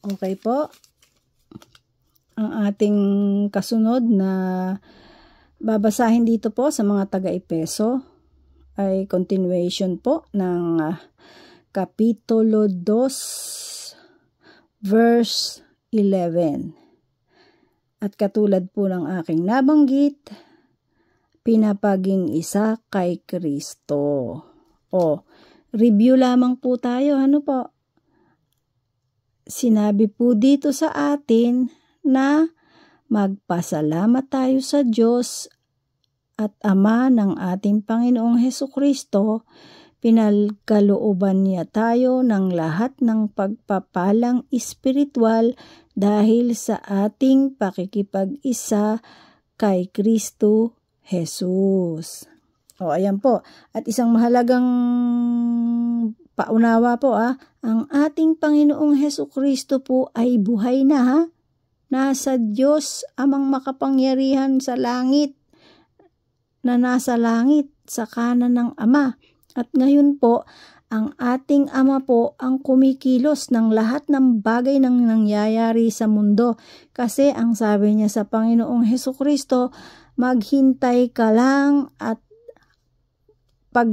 Okay po. Ang ating kasunod na babasahin dito po sa mga taga-Epeso ay continuation po ng Kapitulo 2, verse 11. At katulad po ng aking nabanggit, pinapaging isa kay Kristo. Review lamang po tayo, ano po? Sinabi po dito sa atin na magpasalamat tayo sa Diyos at Ama ng ating Panginoong Hesukristo. Pinagkalooban niya tayo ng lahat ng pagpapalang espiritual dahil sa ating pakikipag-isa kay Kristo Jesus. Ayan po. At isang mahalagang paunawa po, ang ating Panginoong Hesukristo po ay buhay na, Nasa Diyos amang makapangyarihan sa langit, na nasa langit sa kanan ng Ama. At ngayon po, ang ating Ama po ang kumikilos ng lahat ng bagay nang nangyayari sa mundo. Kasi ang sabi niya sa Panginoong Hesukristo, maghintay ka lang at pag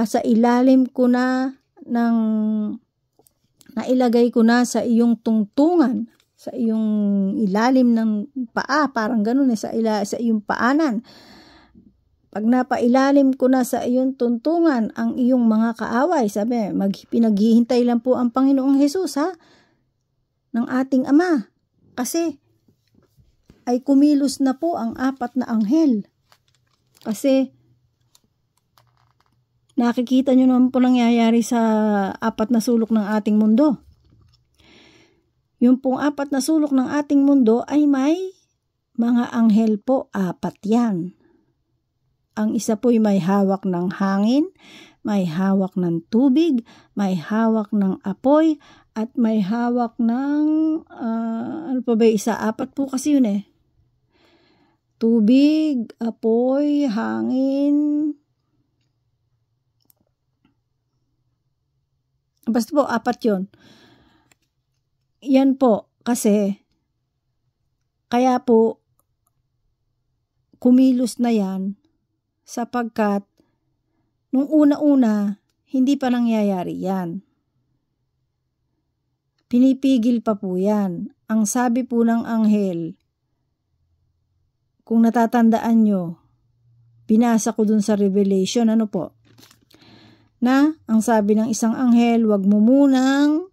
sa ilalim ko na ng nailagay ko na sa iyong tungtungan, sa iyong ilalim ng paa, parang ganun sa iyong paanan. Pag napailalim ko na sa iyong tuntungan ang iyong mga kaaway, sabi, pinaghihintay lang po ang Panginoong Hesus ng ating Ama. Kasi ay kumilos na po ang 4 na anghel. Kasi nakikita nyo naman po nangyayari sa 4 na sulok ng ating mundo. Yung pong 4 na sulok ng ating mundo ay may mga anghel po, 4 yan. Ang isa po ay may hawak ng hangin, may hawak ng tubig, may hawak ng apoy, at may hawak ng, ano pa ba isa? 4 po kasi yun Tubig, apoy, hangin, basta po, 4 yun. Yan po, kasi, kaya po, kumilos na yan, sapagkat, nung una-una, hindi pa nangyayari yan. Pinipigil pa po yan. Ang sabi po ng anghel, kung natatandaan nyo, binasa ko dun sa Revelation, ano po? Na, ang sabi ng isang anghel, wag mo munang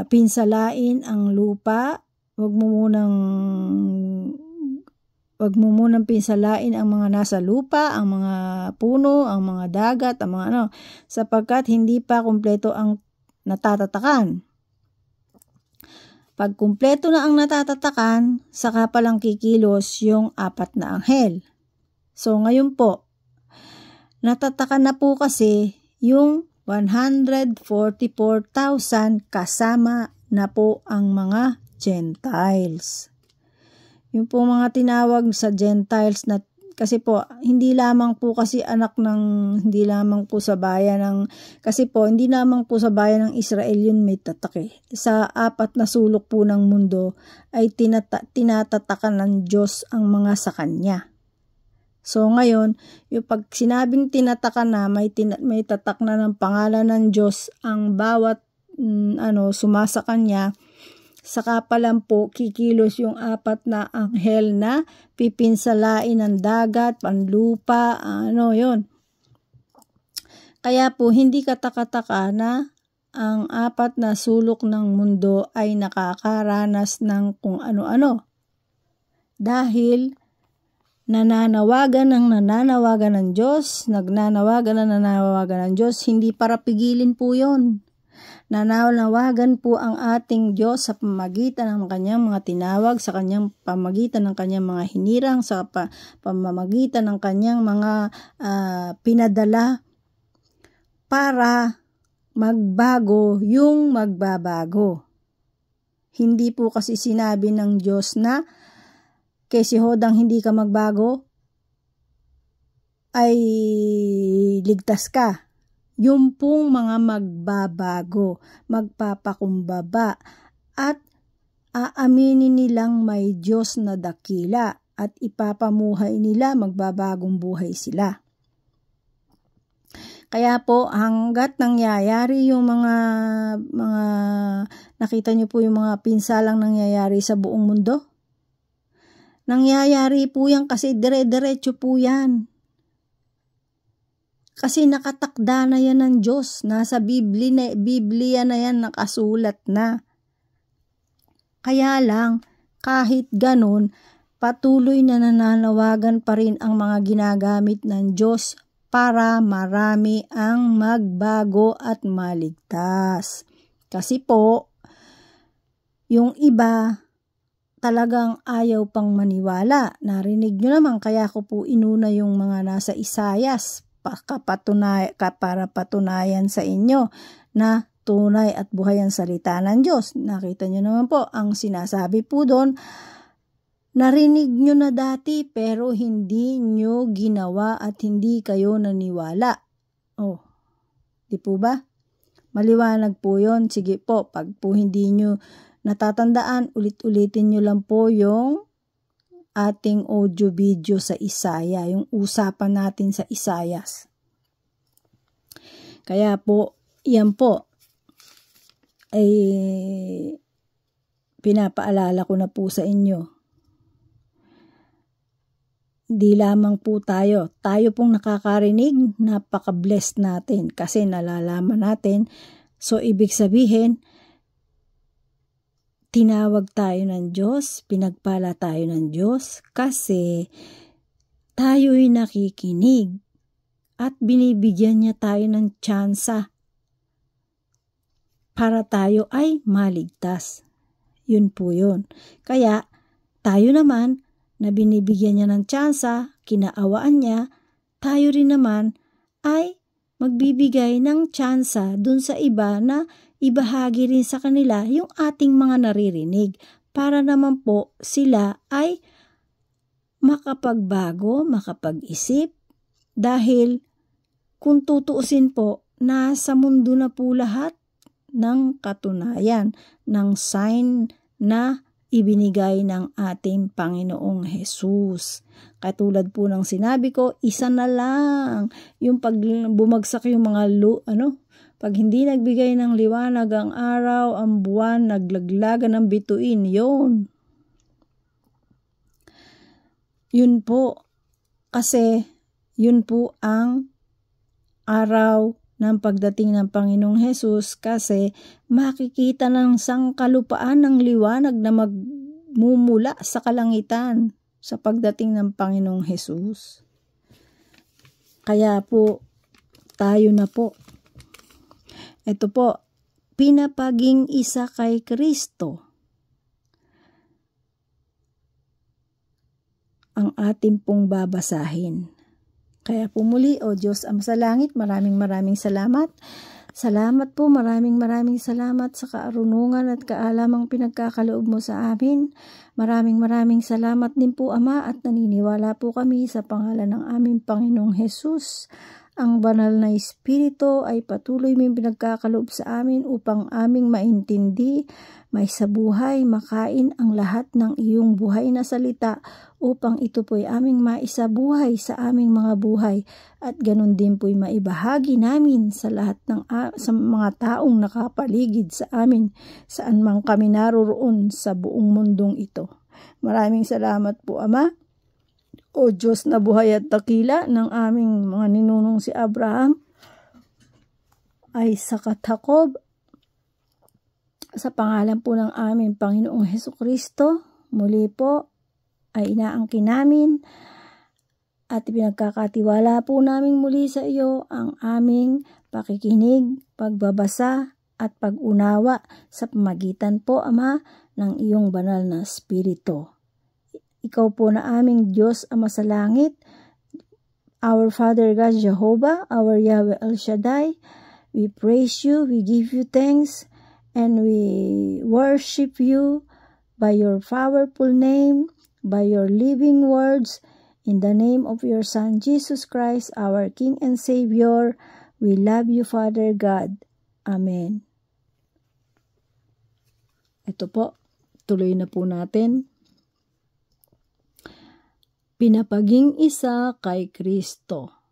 pinsalain ang lupa, wag mo munang pinsalain ang mga nasa lupa, ang mga puno, ang mga dagat, ang mga sapagkat hindi pa kumpleto ang natatatakan. Pag kumpleto na ang natatatakan, saka palang kikilos yung 4 na anghel. So ngayon po, natatakan na po kasi yung 144,000 kasama na po ang mga Gentiles. Yung po mga tinawag sa Gentiles na kasi po hindi lamang po kasi hindi lamang po sa bayan ng kasi po hindi lamang po sa bayan ng Israel yun may tatak Sa 4 na sulok po ng mundo ay tinatatakan ng Diyos ang mga sa Kanya. So ngayon, yung pag sinabing tinatakan na, may tatak na ng pangalan ng Diyos ang bawat sumasa Kanya, saka pa lang po kikilos yung 4 na anghel na pipinsalain ng dagat, panlupa, yun. Kaya po hindi katakataka na ang 4 na sulok ng mundo ay nakakaranas ng kung ano-ano. Dahil nananawagan ng Diyos, nagnanawagan ng Diyos, hindi para pigilin po yun. Nananawagan po ang ating Diyos sa pamamagitan ng kanyang mga tinawag, sa kanyang pamamagitan ng kanyang mga hinirang, sa pamamagitan ng kanyang mga pinadala para magbago yung magbabago. Hindi po kasi sinabi ng Diyos na kay si Hodang hindi ka magbago, ay ligtas ka. yung pong mga magbabago, magpapakumbaba, at aaminin nilang may Diyos na dakila at ipapamuhay nila, magbabagong buhay sila. Kaya po hanggat nangyayari yung mga nakita niyo po yung mga pinsalang nangyayari sa buong mundo. Nangyayari po yan kasi dire-diretso po yan. Kasi nakatakda na yan ng Diyos. Nasa Biblia na yan nakasulat na. Kaya lang kahit ganun, patuloy na nananawagan pa rin ang mga ginagamit ng Diyos para marami ang magbago at maligtas. Kasi po, yung iba talagang ayaw pang maniwala. Narinig nyo naman, kaya ko po inuna yung mga nasa Isayas para patunayan sa inyo na tunay at buhay ang salita ng Diyos. Nakita nyo naman po, ang sinasabi po doon, narinig nyo na dati pero hindi nyo ginawa at hindi kayo naniwala. Oh, di po ba? Maliwanag po yon. Sige po, pag po hindi nyo natatandaan, ulit-ulitin nyo lang po yung ating audio video sa Isaya, yung usapan natin sa Isayas. Kaya po, yan po, ay pinapaalala ko na po sa inyo. Di lamang po tayo pong nakakarinig, napaka-blessed natin kasi nalalaman natin. So, ibig sabihin, tinawag tayo ng Diyos, pinagpala tayo ng Diyos kasi tayo'y nakikinig at binibigyan niya tayo ng tsansa para tayo ay maligtas. Yun po yun. Kaya, tayo naman, na binibigyan niya ng tsansa, kinaawaan niya, tayo rin naman ay magbibigay ng tsansa dun sa iba na ibahagi rin sa kanila yung ating mga naririnig para naman po sila ay makapagbago, makapag-isip dahil kung tutuusin po, nasa mundo na po lahat ng katunayan, ng sign na ibinigay ng ating Panginoong Hesus. Katulad po ng sinabi ko, isa na lang yung pag bumagsak yung mga pag hindi nagbigay ng liwanag ang araw, ang buwan, naglaglagan ng bituin, yun. Yun po, kasi yun po ang araw ng pagdating ng Panginoong Hesus kasi makikita ng sangkalupaan ng liwanag na magmumula sa kalangitan sa pagdating ng Panginoong Hesus. Kaya po, tayo na po. Ito po, pinapaging isa kay Kristo ang ating pong babasahin. Kaya po muli, O Diyos Ama sa langit, maraming salamat. Salamat po, maraming salamat sa kaarunungan at kaalamang pinagkakaloob mo sa amin. Maraming salamat din po, Ama, at naniniwala po kami sa pangalan ng aming Panginoong Hesus. Ang banal na Espiritu ay patuloy mong pinagkakaloob sa amin upang aming maintindi, may sabuhay, makain ang lahat ng iyong buhay na salita upang ito po'y aming maisabuhay sa aming mga buhay at ganun din po'y maibahagi namin sa lahat ng sa mga taong nakapaligid sa amin saan man kami naroroon sa buong mundong ito. Maraming salamat po, Ama. O Diyos na buhay at dakila ng aming mga ninunong si Abraham, Isaac at Jacob, sa pangalan po ng aming Panginoong Hesukristo, muli po ay inaangkin namin at pinagkakatiwala po namin muli sa iyo ang aming pakikinig, pagbabasa at pag-unawa sa pamagitan po, Ama, ng iyong banal na Espiritu. Ikaw po na aming Diyos Ama sa langit, our Father God Jehovah, our Yahweh El Shaddai, we praise you, we give you thanks, and we worship you by your powerful name, by your living words, in the name of your Son Jesus Christ, our King and Savior. We love you, Father God. Amen. Ito po, tuloy na po natin. Pinapaging isa kay Kristo.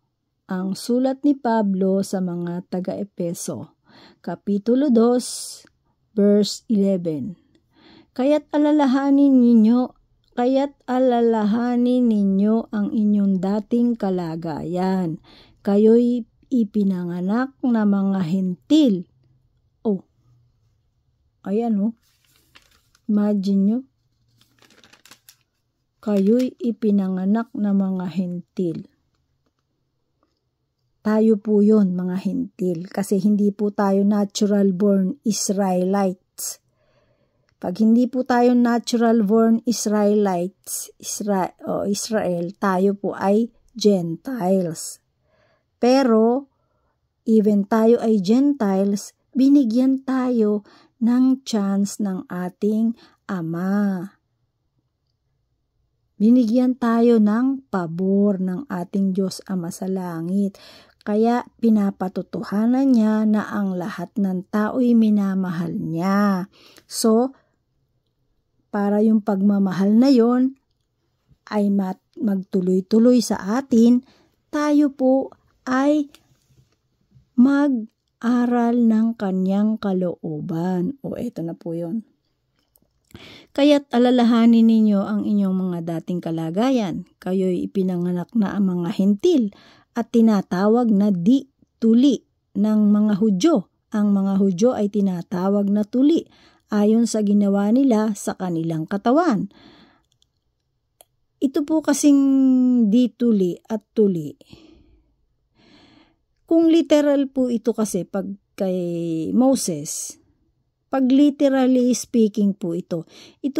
Ang sulat ni Pablo sa mga taga-Epeso, Kapitulo 2, verse 11. Kaya't alalahanin ninyo ang inyong dating kalagayan. Kayo'y ipinanganak na mga hentil. Oh, ayan oh. Imagine nyo. Kayo'y ipinanganak na mga hentil. Tayo po yun, mga hentil. Kasi hindi po tayo natural born Israelites. Pag hindi po tayo natural born Israelites, Israel, tayo po ay Gentiles. Pero, even tayo ay Gentiles, binigyan tayo ng chance ng ating Ama. Binigyan tayo ng pabor ng ating Diyos Ama sa langit. Kaya pinapatotohanan niya na ang lahat ng tao'y minamahal niya. So, para yung pagmamahal na yon ay magtuloy-tuloy sa atin, tayo po ay mag-aral ng kanyang kalooban. O eto na po yon. Kaya't alalahanin ninyo ang inyong mga dating kalagayan. Kayo'y ipinanganak na ang mga hentil at tinatawag na di tuli ng mga Hudyo. Ang mga Hudyo ay tinatawag na tuli ayon sa ginawa nila sa kanilang katawan. Ito po kasing di tuli at tuli. Kung literal po ito kasi pag kay Moses, pag literally speaking po ito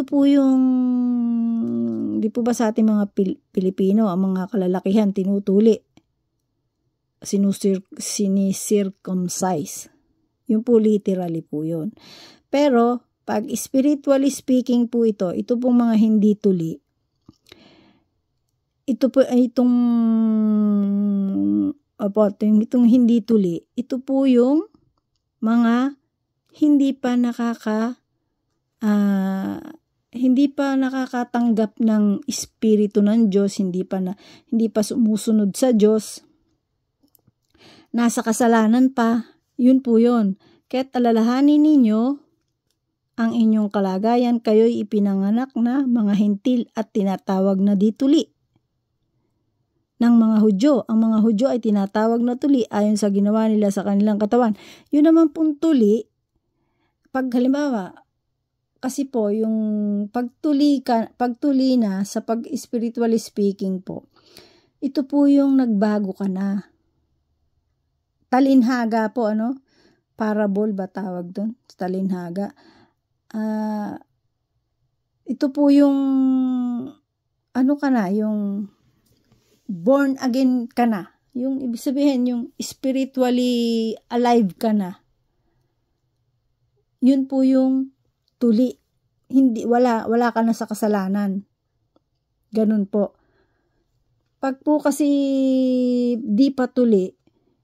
po yung, di po ba sa ating mga Pilipino, ang mga kalalakihan tinutuli, sinicircumcise. Yun po literally po yun. Pero, pag spiritually speaking po ito pong mga hindi tuli, itong hindi tuli, ito po yung mga hindi pa nakakatanggap ng Espiritu ng Diyos, hindi pa sumusunod sa Diyos, nasa kasalanan pa, yun po yun. Kaya't alalahanin ninyo ang inyong kalagayan, kayo'y ipinanganak na mga hentil at tinatawag na di tuli ng mga Hudyo. Ang mga Hudyo ay tinatawag na tuli ayon sa ginawa nila sa kanilang katawan. Yun naman pong tuli, pag halimbawa, kasi po yung pagtuli na sa pag-spiritually speaking po, ito po yung nagbago ka na. Talinhaga po, parable ba tawag doon? Talinhaga. Ito po yung ka na, yung born again ka na. Yung ibig sabihin, yung spiritually alive ka na. Yun po yung tuli. Wala ka na sa kasalanan. Ganun po. Pag po kasi di pa tuli,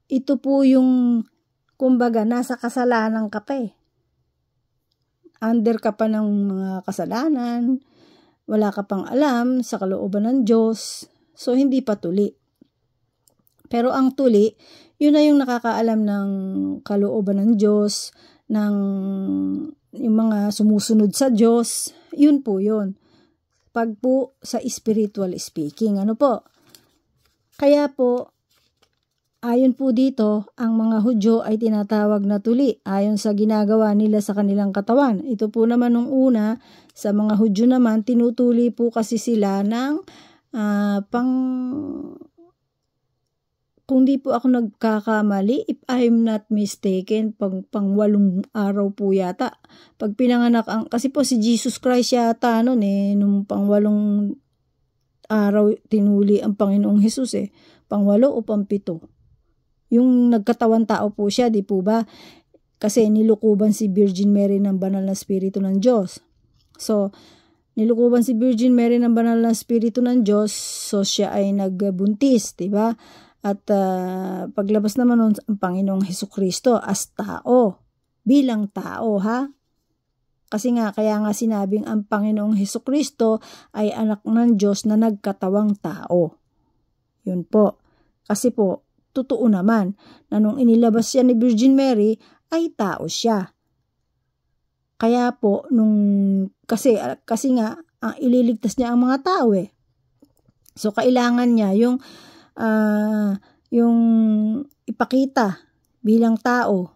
ito po yung, kumbaga, nasa kasalanan ka pa eh. Under ka pa ng mga kasalanan, wala ka pang alam sa kalooban ng Diyos, so hindi pa tuli. Pero ang tuli, yun na yung nakakaalam ng kalooban ng Diyos, ng yung mga sumusunod sa Diyos, yun po yun. Pag po sa spiritual speaking, Kaya po, ayon po dito, ang mga Hudyo ay tinatawag na tuli ayon sa ginagawa nila sa kanilang katawan. Ito po naman nung una, sa mga Hudyo naman, tinutuli po kasi sila ng kung di po ako nagkakamali, if I'm not mistaken, pang 8 araw po yata. Pag pinanganak, kasi po si Jesus Christ yata nung pang 8 araw tinuli ang Panginoong Hesus pang 8 o pang 7. Yung nagkatawan tao po siya, di po ba? Kasi nilukuban si Virgin Mary ng banal na Espiritu ng Diyos. So, nilukuban si Virgin Mary ng banal na Espiritu ng Diyos, so siya ay nagbuntis, di ba? At paglabas naman nun ang Panginoong Hesukristo as tao, bilang tao ha. Kasi nga, kaya nga sinabing ang Panginoong Hesukristo ay anak ng Diyos na nagkatawang tao. Yun po. Kasi po, totoo naman na nung inilabas siya ni Virgin Mary, ay tao siya. Kaya po, kasi nga, ililigtas niya ang mga tao eh. So, kailangan niya yung ipakita bilang tao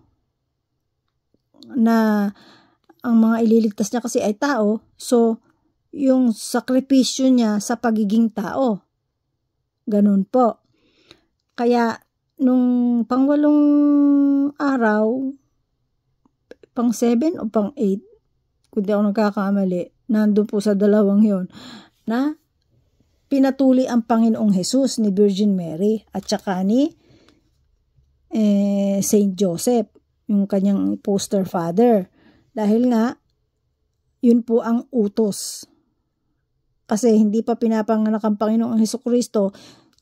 na ang mga ililigtas niya kasi ay tao. So, yung sakripisyo niya sa pagiging tao. Ganun po. Kaya, nung pang-8 araw, pang-7 o pang-8, kung di ako nagkakamali, nandun po sa dalawang yon na pinatuli ang Panginoong Hesus ni Virgin Mary at saka ni Saint Joseph, yung kanyang foster father. Dahil nga, yun po ang utos. Kasi hindi pa pinapanganak ang Panginoong Hesukristo,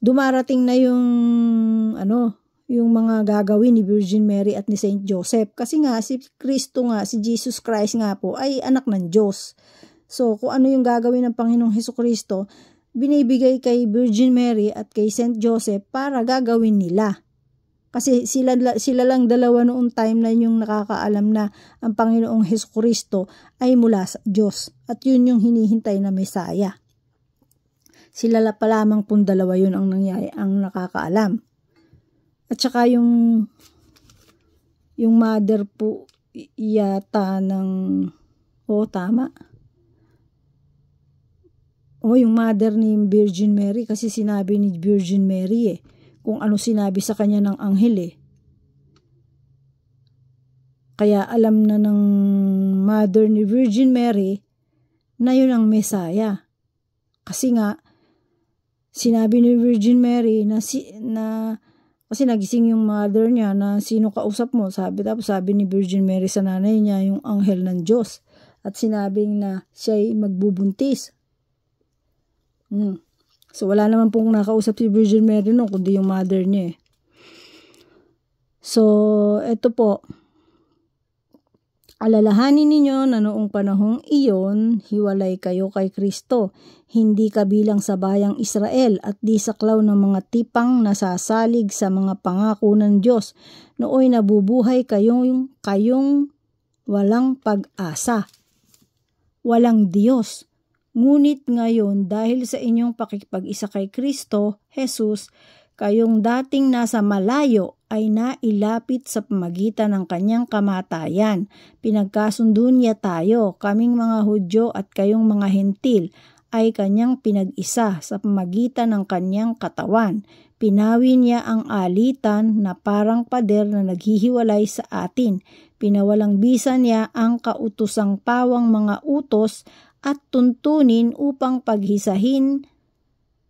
dumarating na yung mga gagawin ni Virgin Mary at ni Saint Joseph. Kasi nga, si Kristo nga, si Jesus Christ nga po, ay anak ng Diyos. So, kung ano yung gagawin ng Panginoong Hesukristo, binibigay kay Virgin Mary at kay Saint Joseph para gagawin nila. Kasi sila lang dalawa noong time na yung nakakaalam na ang Panginoong Hesukristo ay mula sa Diyos. At yun yung hinihintay na Mesaya. Sila pa lamang pong dalawa yun ang nakakaalam. At saka yung mother po yata tama. Yung mother ni Virgin Mary, kasi sinabi ni Virgin Mary kung ano sinabi sa kanya ng anghel Kaya alam na ng mother ni Virgin Mary na yun ang Mesaya. Kasi nga, sinabi ni Virgin Mary kasi nagising yung mother niya na sino kausap mo. Tapos sabi ni Virgin Mary sa nanay niya yung anghel ng Diyos. At sinabing na siya'y magbubuntis. So wala naman pong nakausap si Virgin Mary kundi yung mother niya So eto po. Alalahanin ninyo na noong panahong iyon, hiwalay kayo kay Kristo, hindi kabilang sa bayang Israel at di saklaw ng mga tipang nasasalig sa mga pangako ng Diyos. Nooy nabubuhay kayong walang pag-asa, walang Diyos. Ngunit ngayon dahil sa inyong pakikipag-isa kay Kristo, Jesus, kayong dating nasa malayo ay nailapit sa pamagitan ng kanyang kamatayan. Pinagkasundo niya tayo, kaming mga Hudyo at kayong mga Hentil, ay kanyang pinag-isa sa pamagitan ng kanyang katawan. Pinawi niya ang alitan na parang pader na naghihiwalay sa atin. Pinawalang bisa niya ang kautusang pawang mga utos at tuntunin upang paghisahin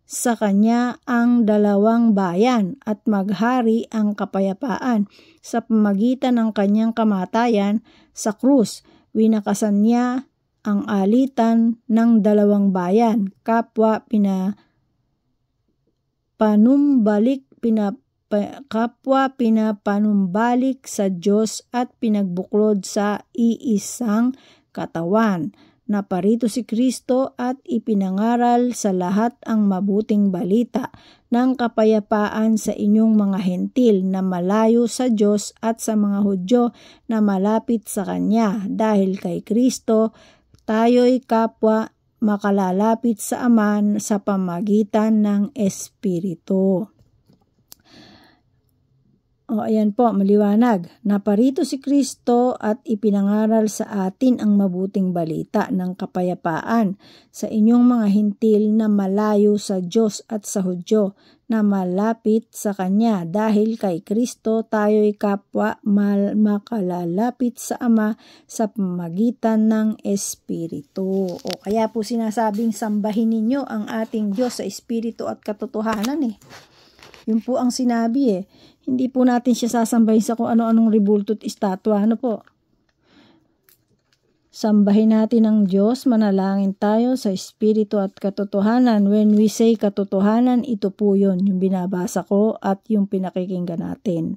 sa kanya ang dalawang bayan at maghari ang kapayapaan sa pamagitan ng kanyang kamatayan sa krus. Winakasan niya ang alitan ng dalawang bayan, kapwa pinapanumbalik sa Diyos at pinagbuklod sa iisang katawan. Naparito si Kristo at ipinangaral sa lahat ang mabuting balita ng kapayapaan sa inyong mga Hentil na malayo sa Diyos at sa mga Hudyo na malapit sa Kanya. Dahil kay Kristo, tayo'y kapwa makalalapit sa Ama sa pamagitan ng Espiritu. Ayan po, maliwanag. Naparito si Kristo at ipinangaral sa atin ang mabuting balita ng kapayapaan sa inyong mga Hentil na malayo sa Diyos at sa Hudyo na malapit sa Kanya. Dahil kay Kristo tayo'y kapwa makalalapit sa Ama sa pamagitan ng Espiritu. Kaya po sinasabing sambahin ninyo ang ating Diyos sa Espiritu at katotohanan Yun po ang sinabi Hindi po natin siya sasambahin sa kung ano-anong rebulto at estatwa. Ano po? Sambahin natin ang Diyos, manalangin tayo sa Espiritu at katotohanan. When we say katotohanan, ito po yun, yung binabasa ko at yung pinakikinggan natin.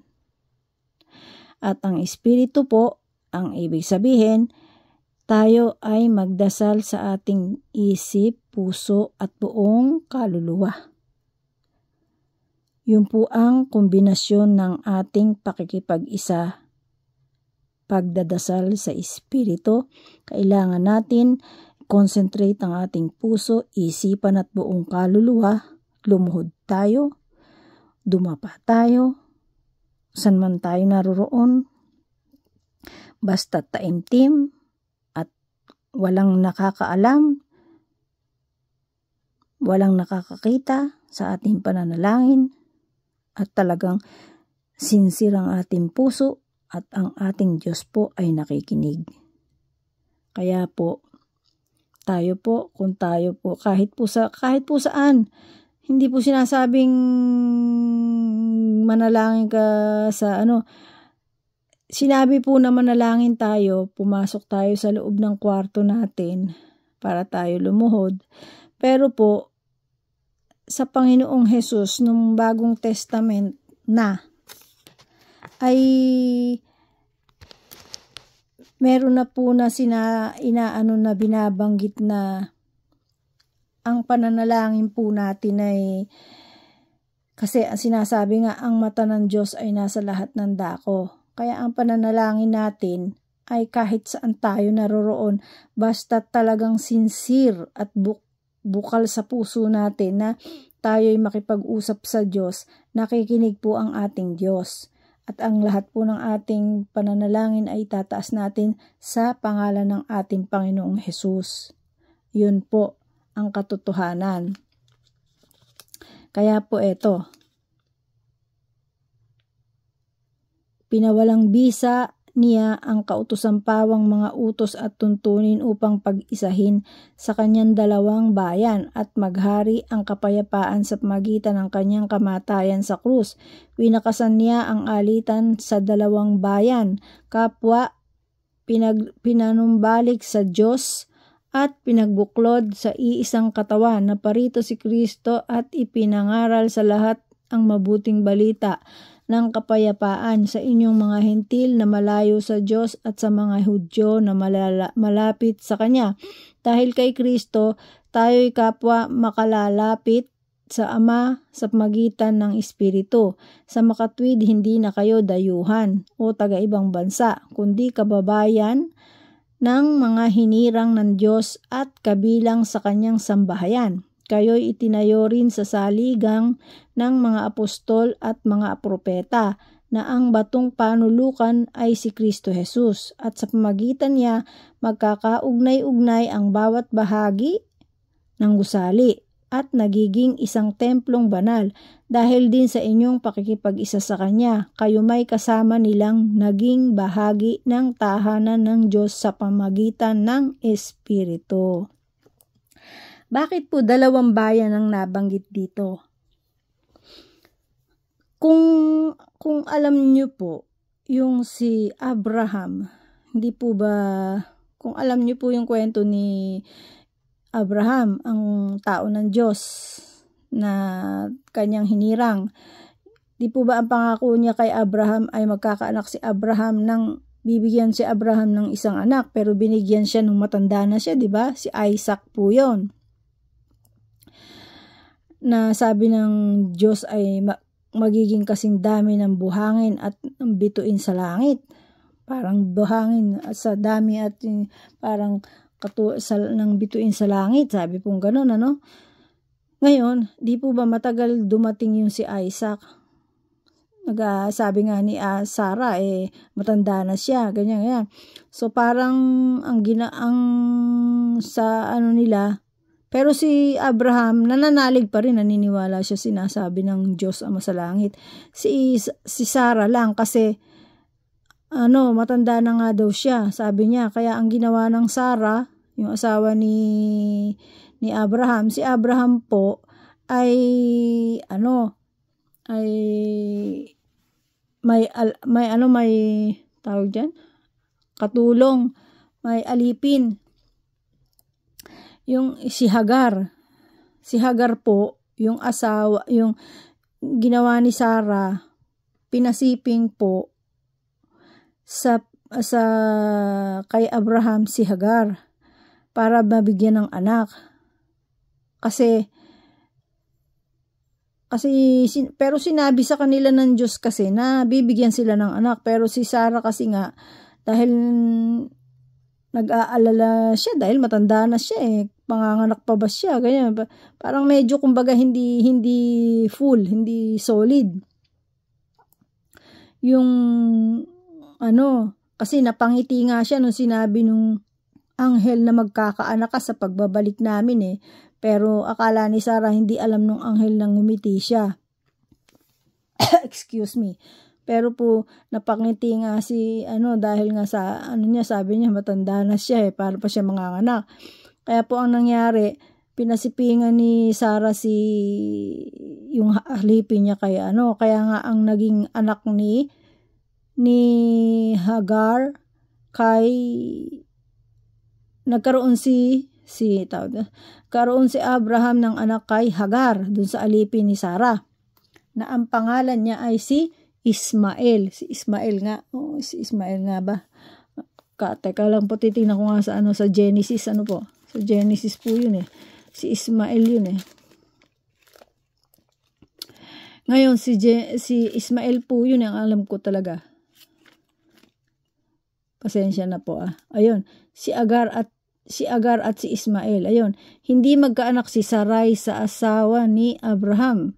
At ang Espiritu po, ang ibig sabihin, tayo ay magdasal sa ating isip, puso at buong kaluluwa. Yun po ang kombinasyon ng ating pakikipag-isa. Pagdadasal sa Espiritu, kailangan natin concentrate ang ating puso, isipan at buong kaluluwa. Lumuhod tayo, dumapa tayo, saan man tayo naroroon, basta taimtim at walang nakakaalam, walang nakakakita sa ating pananalangin at talagang sincere ang ating puso at ang ating Diyos po ay nakikinig. Kaya po, tayo po, kung tayo po, kahit po saan, hindi po sinasabing manalangin ka sa sinabi po na manalangin tayo, pumasok tayo sa loob ng kwarto natin para tayo lumuhod. Pero po, sa Panginoong Hesus, nung Bagong Testament ay meron na po na na binabanggit na ang pananalangin po natin ay, kasi sinasabi nga ang mata ng Diyos ay nasa lahat ng dako. Kaya ang pananalangin natin ay kahit saan tayo naroroon, basta talagang sincere at bukal sa puso natin na tayo ay makipag-usap sa Diyos, nakikinig po ang ating Diyos. At ang lahat po ng ating pananalangin ay tataas natin sa pangalan ng ating Panginoong Hesus. Yun po ang katotohanan. Kaya po eto, pinawalang bisa niya ang kautosang pawang mga utos at tuntunin upang pag-isahin sa kanyang dalawang bayan at maghari ang kapayapaan sa pagitan ng kanyang kamatayan sa krus. Winakasan niya ang alitan sa dalawang bayan, kapwa pinanumbalik sa Diyos at pinagbuklod sa iisang katawan na parito si Kristo at ipinangaral sa lahat ang mabuting balita ng kapayapaan sa inyong mga hentil na malayo sa Diyos at sa mga Hudyo na malapit sa Kanya. Dahil kay Kristo, tayo'y kapwa makalalapit sa Ama sa pamagitan ng Espiritu. Sa makatwid, hindi na kayo dayuhan o taga-ibang bansa, kundi kababayan ng mga hinirang ng Diyos at kabilang sa Kanyang sambahayan. Kayo'y itinayo rin sa saligang ng mga apostol at mga propeta na ang batong panulukan ay si Kristo Jesus at sa pamagitan niya magkakaugnay-ugnay ang bawat bahagi ng gusali at nagiging isang templong banal. Dahil din sa inyong pakikipag-isa sa Kanya, kayo may kasama nilang naging bahagi ng tahanan ng Diyos sa pamagitan ng Espiritu. Bakit po dalawang bayan ang nabanggit dito? Kung alam niyo po, yung si Abraham, hindi po ba, kung alam niyo po yung kwento ni Abraham, ang tao ng Diyos na kanyang hinirang, di po ba ang pangako niya kay Abraham ay magkakaanak si Abraham bibigyan si Abraham ng isang anak, pero binigyan siya nung matanda na siya, di ba? Si Isaac po yon. Na sabi ng Diyos ay magiging kasing dami ng buhangin at ng bituin sa langit. Parang buhangin sa dami at parang ng bituin sa langit. Sabi pong gano'n, ano? Ngayon, di po ba matagal dumating yung si Isaac? Sabi nga ni Sarah, matanda na siya, ganyan. So parang ang sa nila, pero si Abraham, nananalig pa rin, naniniwala siya, sinasabi ng Diyos Ama sa langit. Si Sarah lang kasi, matanda na nga daw siya, sabi niya. Kaya ang ginawa ng Sarah, yung asawa ni Abraham, si Abraham po ay, may tawag dyan, katulong. may alipin. Yung si Hagar. Si Hagar po, yung asawa, yung ginawa ni Sarah, pinasiping po sa kay Abraham si Hagar para mabigyan ng anak. Pero sinabi sa kanila ng Diyos kasi na bibigyan sila ng anak. Pero si Sarah kasi nga, dahil nag-aalala siya, dahil matanda na siya panganganak pa ba siya, ganyan. Parang medyo kumbaga hindi full, hindi solid. Yung kasi napangiti nga siya nung sinabi nung anghel na magkakaanak ka sa pagbabalik namin Pero akala ni Sarah hindi alam nung anghel nang ngumiti siya. Excuse me. Pero po napangiti nga si dahil nga sa sabi niya matanda na siya para pa siya manganganak. Kaya po ang nangyari, pinasipingan ni Sarah yung alipin niya kaya nga ang naging anak ni Hagar kay nagkaroon si Abraham ng anak kay Hagar dun sa alipin ni Sarah na ang pangalan niya ay si Ismael. Si Ismael nga. Si Ismael nga ba? Teka lang po, titingnan ko nga sa Genesis po. Sa Genesis po yun Si Ismael yun Ngayon si Ismael po yun ang alam ko talaga. Pasensya na po Ayun, si Agar at si Ismael. Ayun, hindi magkaanak si Sarai sa asawa ni Abraham.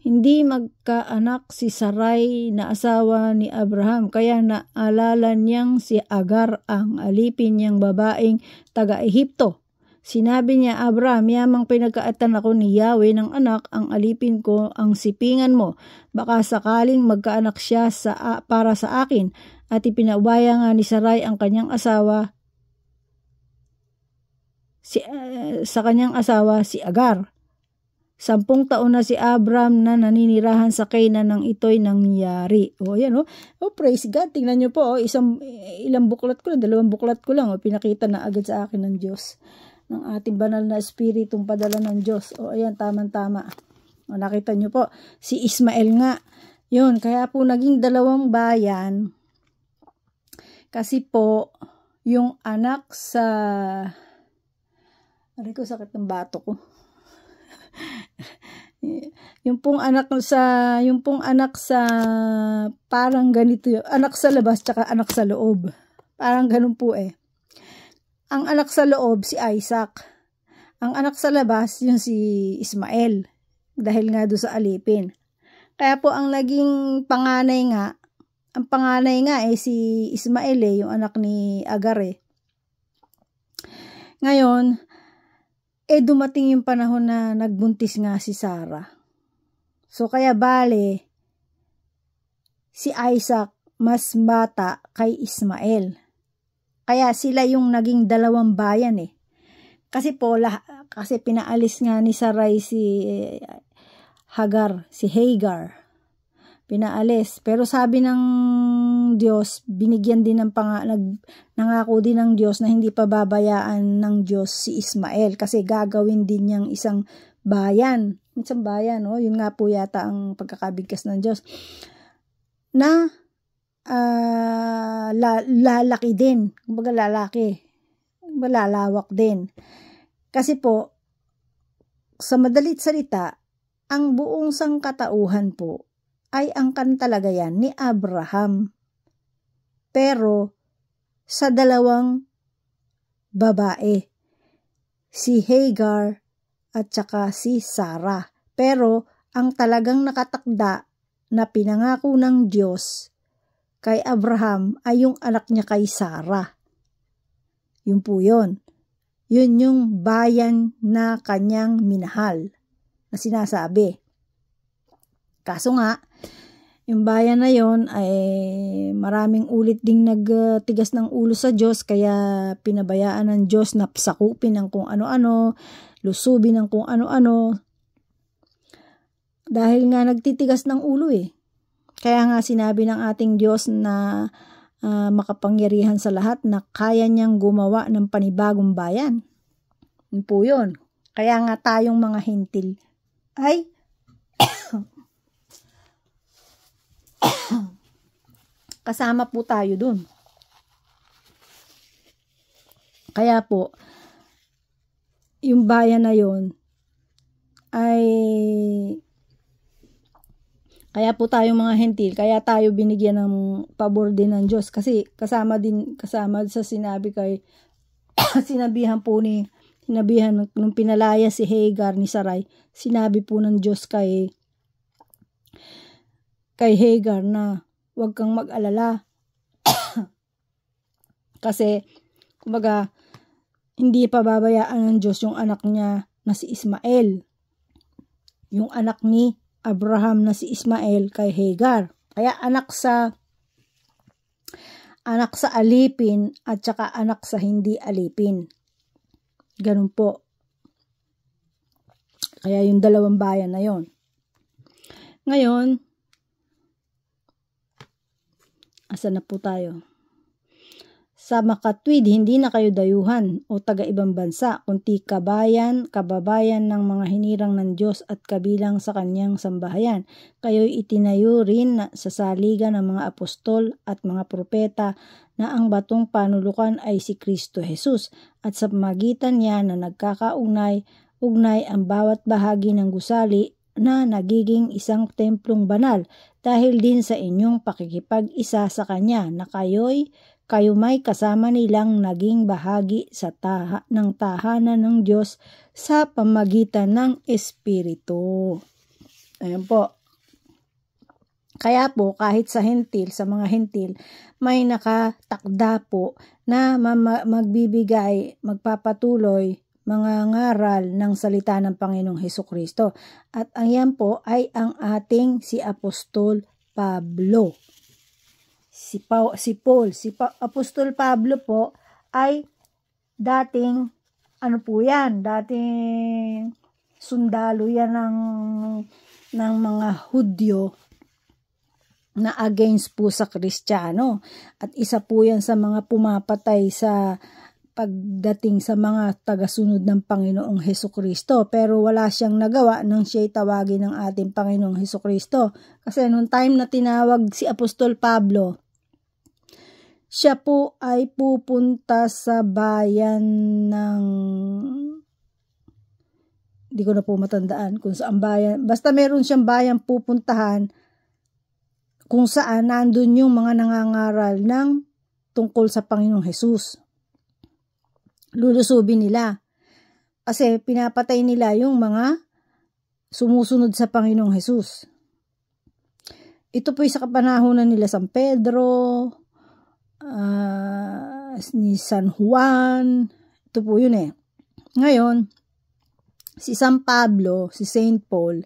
Hindi magkaanak si Sarai na asawa ni Abraham, kaya naalala niyang si Agar ang alipin niyang babaeng taga-Ehipto. Sinabi niya, Abraham, yamang pinagkaatan ako ni Yahweh ng anak, ang alipin ko, ang sipingan mo. Baka sakaling magkaanak siya para sa akin. At ipinabaya nga ni Sarai ang kanyang asawa sa kanyang asawa si Agar. 10 taon na si Abram na naninirahan sa Canaan nang ito'y nangyari. Yan praise God. Tingnan niyo po, ilang buklat ko lang, 2 buklat ko lang, pinakita na agad sa akin ng Diyos. Ng ating banal na espiritong padala ng Diyos. Ayan, tama-tama. Nakita niyo po, si Ismael nga. Yun, kaya po naging 2 bayan. Kasi po, yung anak sa... Aray ko, sakit ng bato ko. yung pong anak sa parang ganito anak sa labas tsaka anak sa loob. Parang ganun po Ang anak sa loob si Isaac. Ang anak sa labas yung si Ismael. Dahil nga doon sa alipin. Kaya po ang naging panganay nga si Ismael yung anak ni Agar Ngayon, dumating yung panahon na nagbuntis nga si Sarah. So kaya bale, si Isaac mas bata kay Ismael. Kaya sila yung naging 2 bayan Kasi pinaalis nga ni Sarai si Hagar. Pinaalis. Pero sabi ng Diyos, binigyan din nangako din ng Diyos na hindi pa babayaan ng Diyos si Ismael kasi gagawin din niyang isang bayan. Yun nga po yata ang pagkakabigkas ng Diyos. Na lalaki din. Kumbaga lalaki. Lalawak din. Kasi po, sa madalit salita, ang buong sangkatauhan po ay angkan talaga yan ni Abraham. Pero sa 2 babae, si Hagar at saka si Sarah. Pero ang talagang nakatakda na pinangako ng Diyos kay Abraham ay yung anak niya kay Sarah. Yun po yun. Yun yung bayan na kanyang minahal na sinasabi. Kaso nga, yung bayan na yon ay maraming ulit ding nagtigas ng ulo sa Diyos kaya pinabayaan ng Diyos na sakupin ng kung ano-ano, lusubin ng kung ano-ano. Dahil nga nagtitigas ng ulo Kaya nga sinabi ng ating Diyos na makapangyarihan sa lahat na kaya niyang gumawa ng panibagong bayan. Yun po yun. Kaya nga tayong mga hintil ay kasama po tayo dun. Kaya po, yung bayan na yun ay kaya po tayong mga hentil, kaya tayo binigyan ng pabor din ng Diyos kasi kasama sa sinabi kay sinabihan nung pinalaya si Hagar ni Sarai, sinabi po ng Diyos kay Hagar na huwag kang mag-alala kasi kumbaga hindi pababayaan ng Diyos yung anak niya na si Ismael, yung anak ni Abraham na si Ismael kay Hagar. Kaya anak sa alipin at saka anak sa hindi alipin. Ganun po. Kaya yung dalawang bayan na yon. Ngayon, asan na po tayo? Sa makatwid, hindi na kayo dayuhan o taga-ibang bansa, kundi kababayan ng mga hinirang ng Diyos at kabilang sa kanyang sambahayan. Kayo'y itinayo rin sa saligan ng mga apostol at mga propeta na ang batong panulukan ay si Kristo Jesus at sa pamagitan niya na nagkakaugnay ang bawat bahagi ng gusali na nagiging isang templong banal dahil din sa inyong pakikipag-isa sa Kanya na kayo may kasama nilang naging bahagi sa ng tahanan ng Diyos sa pamagitan ng Espiritu. Ayan po. Kaya po kahit sa mga hentil, may nakatakda po na magpapatuloy mga ngaral ng salita ng Panginoong Hesukristo. At ang yan po ay ang ating si Apostol Pablo. Apostol Pablo po ay dating sundalo yan ng mga Hudyo na against po sa Kristiyano. At isa po yan sa mga pumapatay sa pagdating sa mga tagasunod ng Panginoong Hesukristo. Pero wala siyang nagawa nang siya'y tawagin ng ating Panginoong Hesukristo. Kasi nung time na tinawag si Apostol Pablo, siya po ay pupunta sa bayan ng, hindi ko na po matandaan kung saan bayan, basta meron siyang bayan pupuntahan kung saan nandun yung mga nangangaral ng tungkol sa Panginoong Hesus. Lulusubin nila. Kasi pinapatay nila yung mga sumusunod sa Panginoong Hesus. Ito po sa kapanahonan nila San Pedro, ni San Juan, ito po yun eh. Ngayon, si San Pablo, si Saint Paul,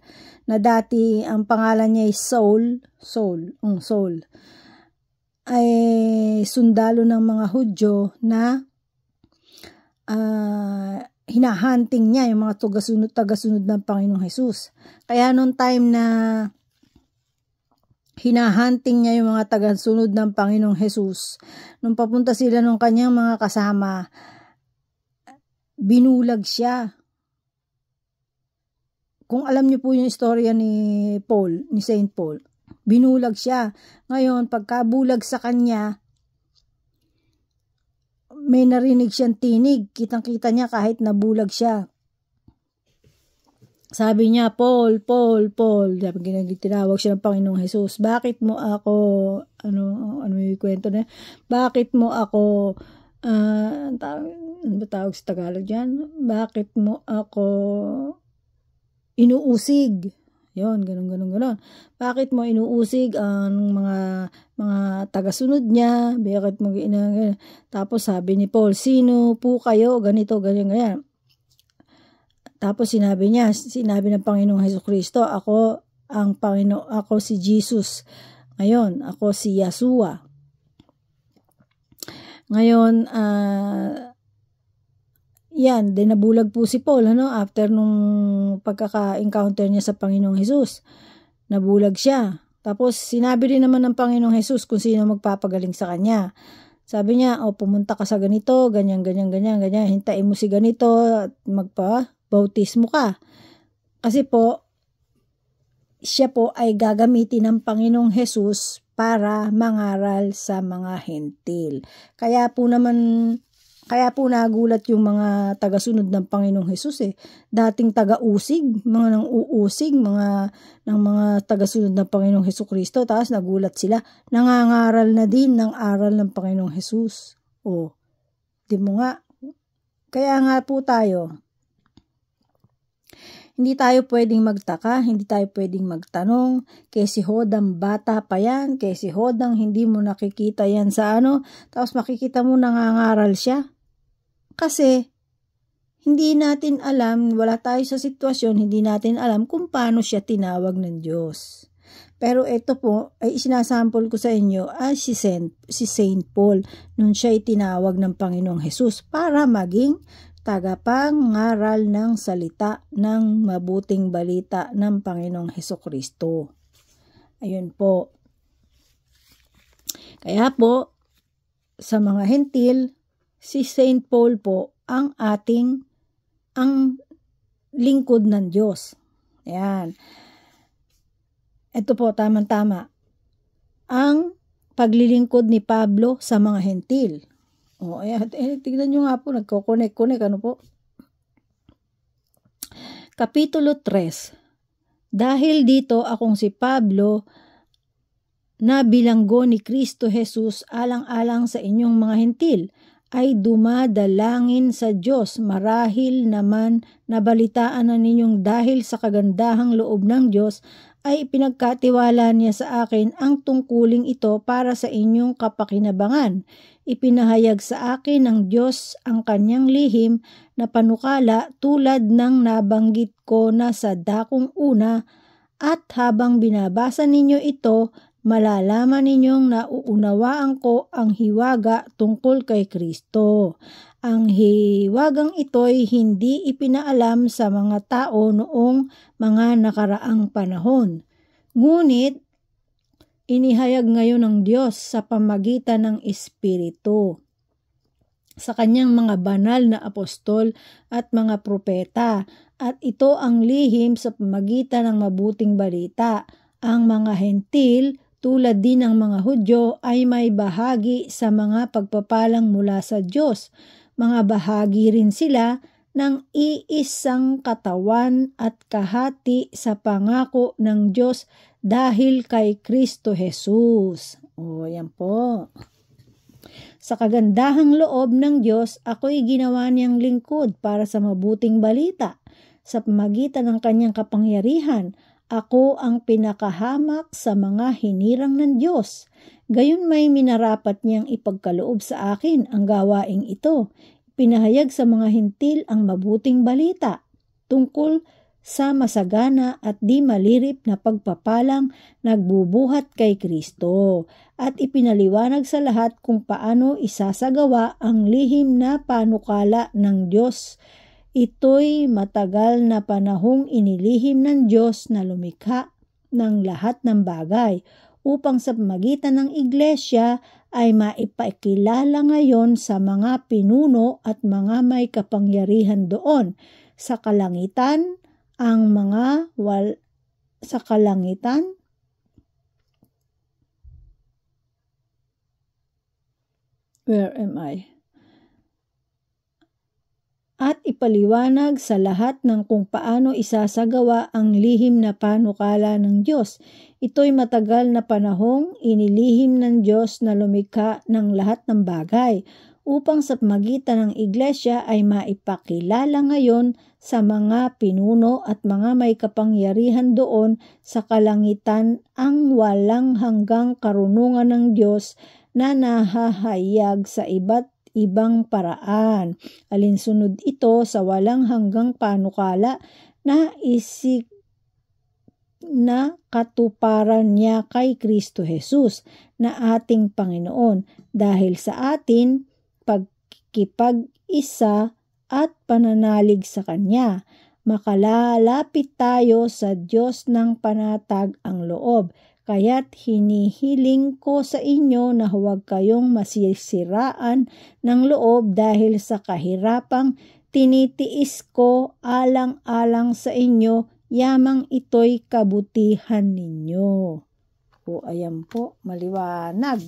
na dati ang pangalan niya ay Saul, ay sundalo ng mga Hudyo na hinahunting niya yung mga tagasunod ng Panginoong Hesus. Kaya noong time na hinahunting niya yung mga tagasunod ng Panginoong Hesus, nung papunta sila nung kanyang mga kasama, binulag siya. Kung alam niyo po yung istorya ni Saint Paul, binulag siya. Ngayon, pagkabulag sa kanya, may narinig siyang tinig. Kitang-kita niya kahit nabulag siya. Sabi niya, Paul. Tinawag siya ng Panginoong Hesus. Bakit mo ako, ano yung kwento na? Bakit mo ako, ano ba tawag sa Tagalog dyan? Bakit mo ako inuusig? Yon, ganun. Bakit mo inuusig ang mga tagasunod niya? Bakit mo Tapos sabi ni Paul, sino po kayo? Ganito, ganyan. Tapos sinabi ng Panginoong Hesukristo, ako si Jesus. Ngayon, ako si Yeshua. Ngayon, nabulag po si Paul, after nung pagkaka-encounter niya sa Panginoong Hesus. Nabulag siya. Tapos sinabi rin naman ng Panginoong Hesus kung sino magpapagaling sa kanya. Sabi niya, pumunta ka sa ganito, ganyan, hintayin mo si ganito at magpa-bautismo ka. Kasi po, siya po ay gagamitin ng Panginoong Hesus para mangaral sa mga hentil. Kaya po nagulat yung mga tagasunod ng Panginoong Hesus Dating taga-usig, mga nang-uusig, ng mga tagasunod ng Panginoong Hesukristo. Tapos nagulat sila, nangangaral na din ng aral ng Panginoong Hesus. Di mo nga. Kaya nga po tayo, hindi tayo pwedeng magtaka, hindi tayo pwedeng magtanong, kay si Hodang bata pa yan, kay si Hodang hindi mo nakikita yan sa tapos makikita mo nangangaral siya. Kasi, hindi natin alam, wala tayo sa sitwasyon, hindi natin alam kung paano siya tinawag ng Diyos. Pero ito po, ay isinasample ko sa inyo si Saint Paul, nung siya tinawag ng Panginoong Hesus para maging tagapangaral ng salita ng mabuting balita ng Panginoong Hesukristo. Ayun po. Kaya po, sa mga hentil, si Saint Paul po ang lingkod ng Diyos. Ayan. Ito po, tamang-tama. Ang paglilingkod ni Pablo sa mga hentil. Ayan, tignan nyo nga po, nagko-connect, po? Kapitulo 3. Dahil dito akong si Pablo, na bilanggo ni Kristo Jesus alang-alang sa inyong mga hentil, ay dumadalangin sa Diyos. Marahil naman nabalitaan na ninyong dahil sa kagandahang loob ng Diyos, ay pinagkatiwala niya sa akin ang tungkuling ito para sa inyong kapakinabangan. Ipinahayag sa akin ng Diyos ang kanyang lihim na panukala tulad ng nabanggit ko na sa dakong una, at habang binabasa ninyo ito, malalaman ninyong nauunawaan ko ang hiwaga tungkol kay Kristo. Ang hiwagang ito'y hindi ipinaalam sa mga tao noong mga nakaraang panahon. Ngunit, inihayag ngayon ng Diyos sa pamagitan ng Espiritu sa kanyang mga banal na apostol at mga propeta, at ito ang lihim sa pamagitan ng mabuting balita. Ang mga hentil, tulad din ng mga Hudyo, ay may bahagi sa mga pagpapalang mula sa Diyos. Mga bahagi rin sila ng iisang katawan at kahati sa pangako ng Diyos dahil kay Kristo Jesus. Yan po. Sa kagandahang loob ng Diyos, ako'y ginawa niyang lingkod para sa mabuting balita. Sa pamagitan ng kanyang kapangyarihan, ako ang pinakahamak sa mga hinirang ng Diyos. Gayon may minarapat niyang ipagkaloob sa akin ang gawaing ito. Pinahayag sa mga hentil ang mabuting balita tungkol sa masagana at di malirip na pagpapalang nagbubuhat kay Kristo, at ipinaliwanag sa lahat kung paano isasagawa ang lihim na panukala ng Diyos. Ito'y matagal na panahong inilihim ng Diyos na lumikha ng lahat ng bagay upang sa pamagitan ng iglesia ay maipakilala ngayon sa mga pinuno at mga may kapangyarihan doon sa kalangitan at ipaliwanag sa lahat ng kung paano isasagawa ang lihim na panukala ng Diyos. Ito'y matagal na panahong inilihim ng Diyos na lumikha ng lahat ng bagay upang sa pamagitan ng iglesia ay maipakilala ngayon sa mga pinuno at mga may kapangyarihan doon sa kalangitan ang walang hanggang karunungan ng Diyos na nahahayag sa iba't ibang paraan. Alinsunod ito sa walang hanggang panukala na katuparan niya kay Kristo Jesus na ating Panginoon dahil sa atin pagkipag-isa at pananalig sa Kanya. Makalalapit tayo sa Diyos ng panatag ang loob. Kaya't hinihiling ko sa inyo na huwag kayong masisiraan ng loob dahil sa kahirapang tinitiis ko alang-alang sa inyo, yamang ito'y kabutihan ninyo. O ayan po, maliwanag.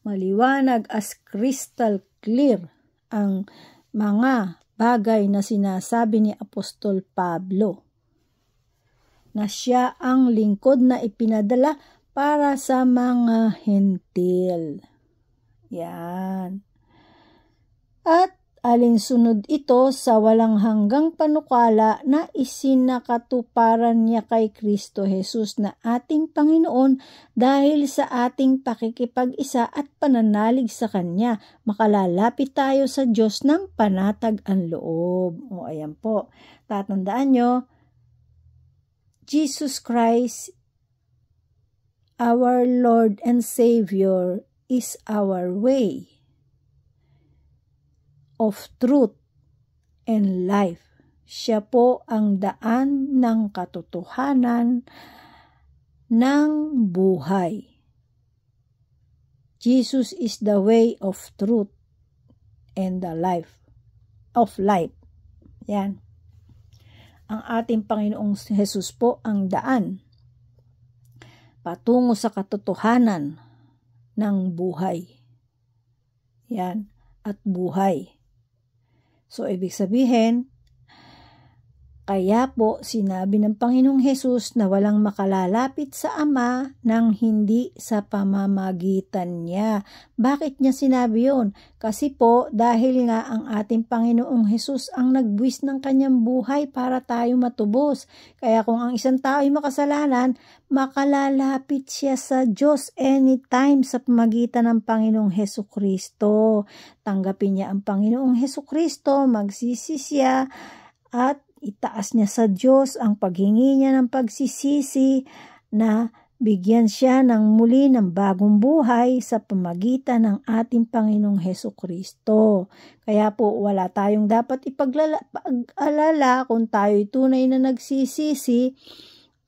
Maliwanag as crystal clear ang mga bagay na sinasabi ni Apostol Pablo, na siya ang lingkod na ipinadala para sa mga hentil. Yan. At alinsunod ito sa walang hanggang panukala na isinakatuparan niya kay Kristo Jesus na ating Panginoon dahil sa ating pakikipag-isa at pananalig sa Kanya. Makalalapit tayo sa Diyos ng panatag ang loob. O ayan po, tatandaan nyo, Jesus Christ, our Lord and Savior, is our way of truth and life. Siya po ang daan ng katotohanan ng buhay. Jesus is the way of truth and the life of life. Yan. Ang ating Panginoong Jesus po ang daan patungo sa katotohanan ng buhay. Yan, at buhay. So, ibig sabihin, kaya po sinabi ng Panginoong Hesus na walang makalalapit sa Ama nang hindi sa pamamagitan niya. Bakit niya sinabi yun? Kasi po dahil nga ang ating Panginoong Hesus ang nagbuwis ng kanyang buhay para tayo matubos. Kaya kung ang isang tao ay makasalanan, makalalapit siya sa Diyos anytime sa pamamagitan ng Panginoong Hesukristo. Tanggapin niya ang Panginoong Hesukristo, magsisi siya at itaas niya sa Diyos ang paghingi niya ng pagsisisi na bigyan siya ng muli ng bagong buhay sa pamagitan ng ating Panginoong Hesukristo. Kaya po wala tayong dapat ipag-alala kung tayo'y tunay na nagsisisi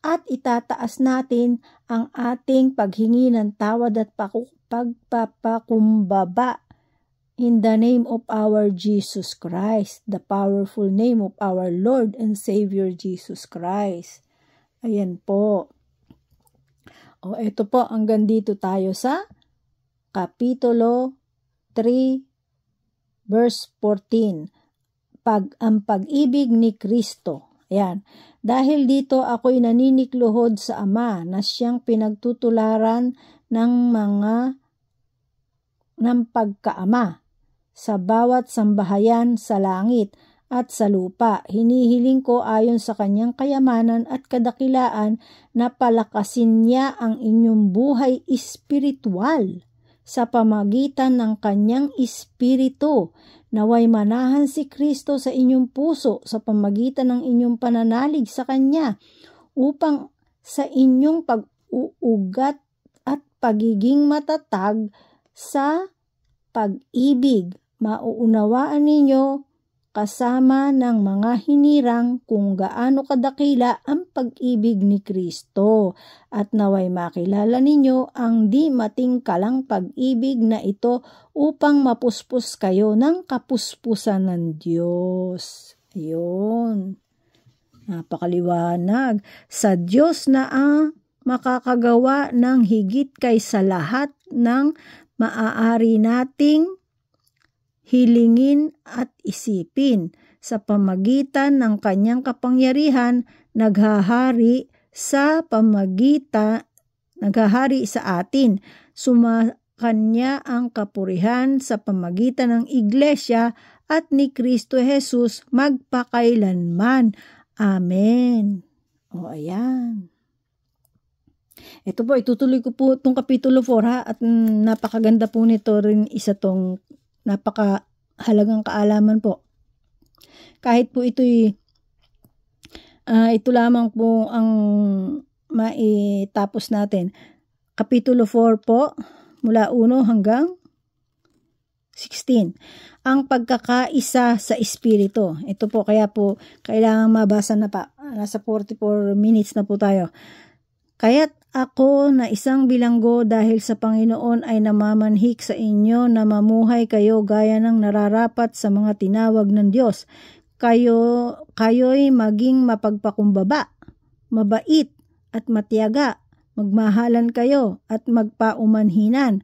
at itataas natin ang ating paghingi ng tawad at pagpapakumbaba in the name of our Jesus Christ, the powerful name of our Lord and Savior Jesus Christ. Ayan po. O ito po, hanggang dito tayo sa Kapitulo 3, verse 14. Ang pag-ibig ni Kristo. Ayan. Dahil dito ako'y naninikluhod sa Ama na siyang pinagtutularan ng pagkaama sa bawat sambahayan sa langit at sa lupa. Hinihiling ko ayon sa kanyang kayamanan at kadakilaan na palakasin niya ang inyong buhay espiritual sa pamagitan ng kanyang espiritu. Naway manahan si Kristo sa inyong puso sa pamagitan ng inyong pananalig sa Kanya upang sa inyong pag-uugat at pagiging matatag sa pag-ibig mauunawaan ninyo kasama ng mga hinirang kung gaano kadakila ang pag-ibig ni Kristo at naway makilala ninyo ang di matingkalang pag-ibig na ito upang mapuspos kayo ng kapuspusan ng Diyos. Ayun. Napakaliwanag. Sa Diyos na ang makakagawa ng higit kaysa lahat ng maaari nating hilingin at isipin sa pamagitan ng kanyang kapangyarihan naghahari sa atin. Sumakanya ang kapurihan sa pamagitan ng Iglesia at ni Kristo Jesus magpakailanman. Amen. O ayan. Ito po, itutuloy ko po itong Kapitulo 4 ha, at napakaganda po nito rin, isa tong napakahalagang kaalaman po. Kahit po ito lamang po ang maitapos natin. Kapitulo 4 po, mula 1 hanggang 16. Ang pagkakaisa sa Espiritu. Ito po, kaya po, kailangan mabasa na pa. Nasa 44 minutes na po tayo. Kaya't ako na isang bilanggo dahil sa Panginoon ay namamanhik sa inyo na mamuhay kayo gaya ng nararapat sa mga tinawag ng Diyos. Kayo'y maging mapagpakumbaba, mabait at matiyaga, magmahalan kayo at magpaumanhinan.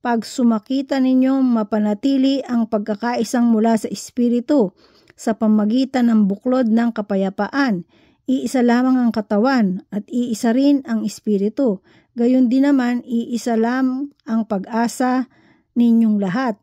Pag sumakita ninyo, mapanatili ang pagkakaisang mula sa Espiritu sa pamagitan ng buklod ng kapayapaan. Iisa lamang ang katawan at iisa rin ang Espiritu. Gayon din naman, iisa lamang ang pag-asa ninyong lahat.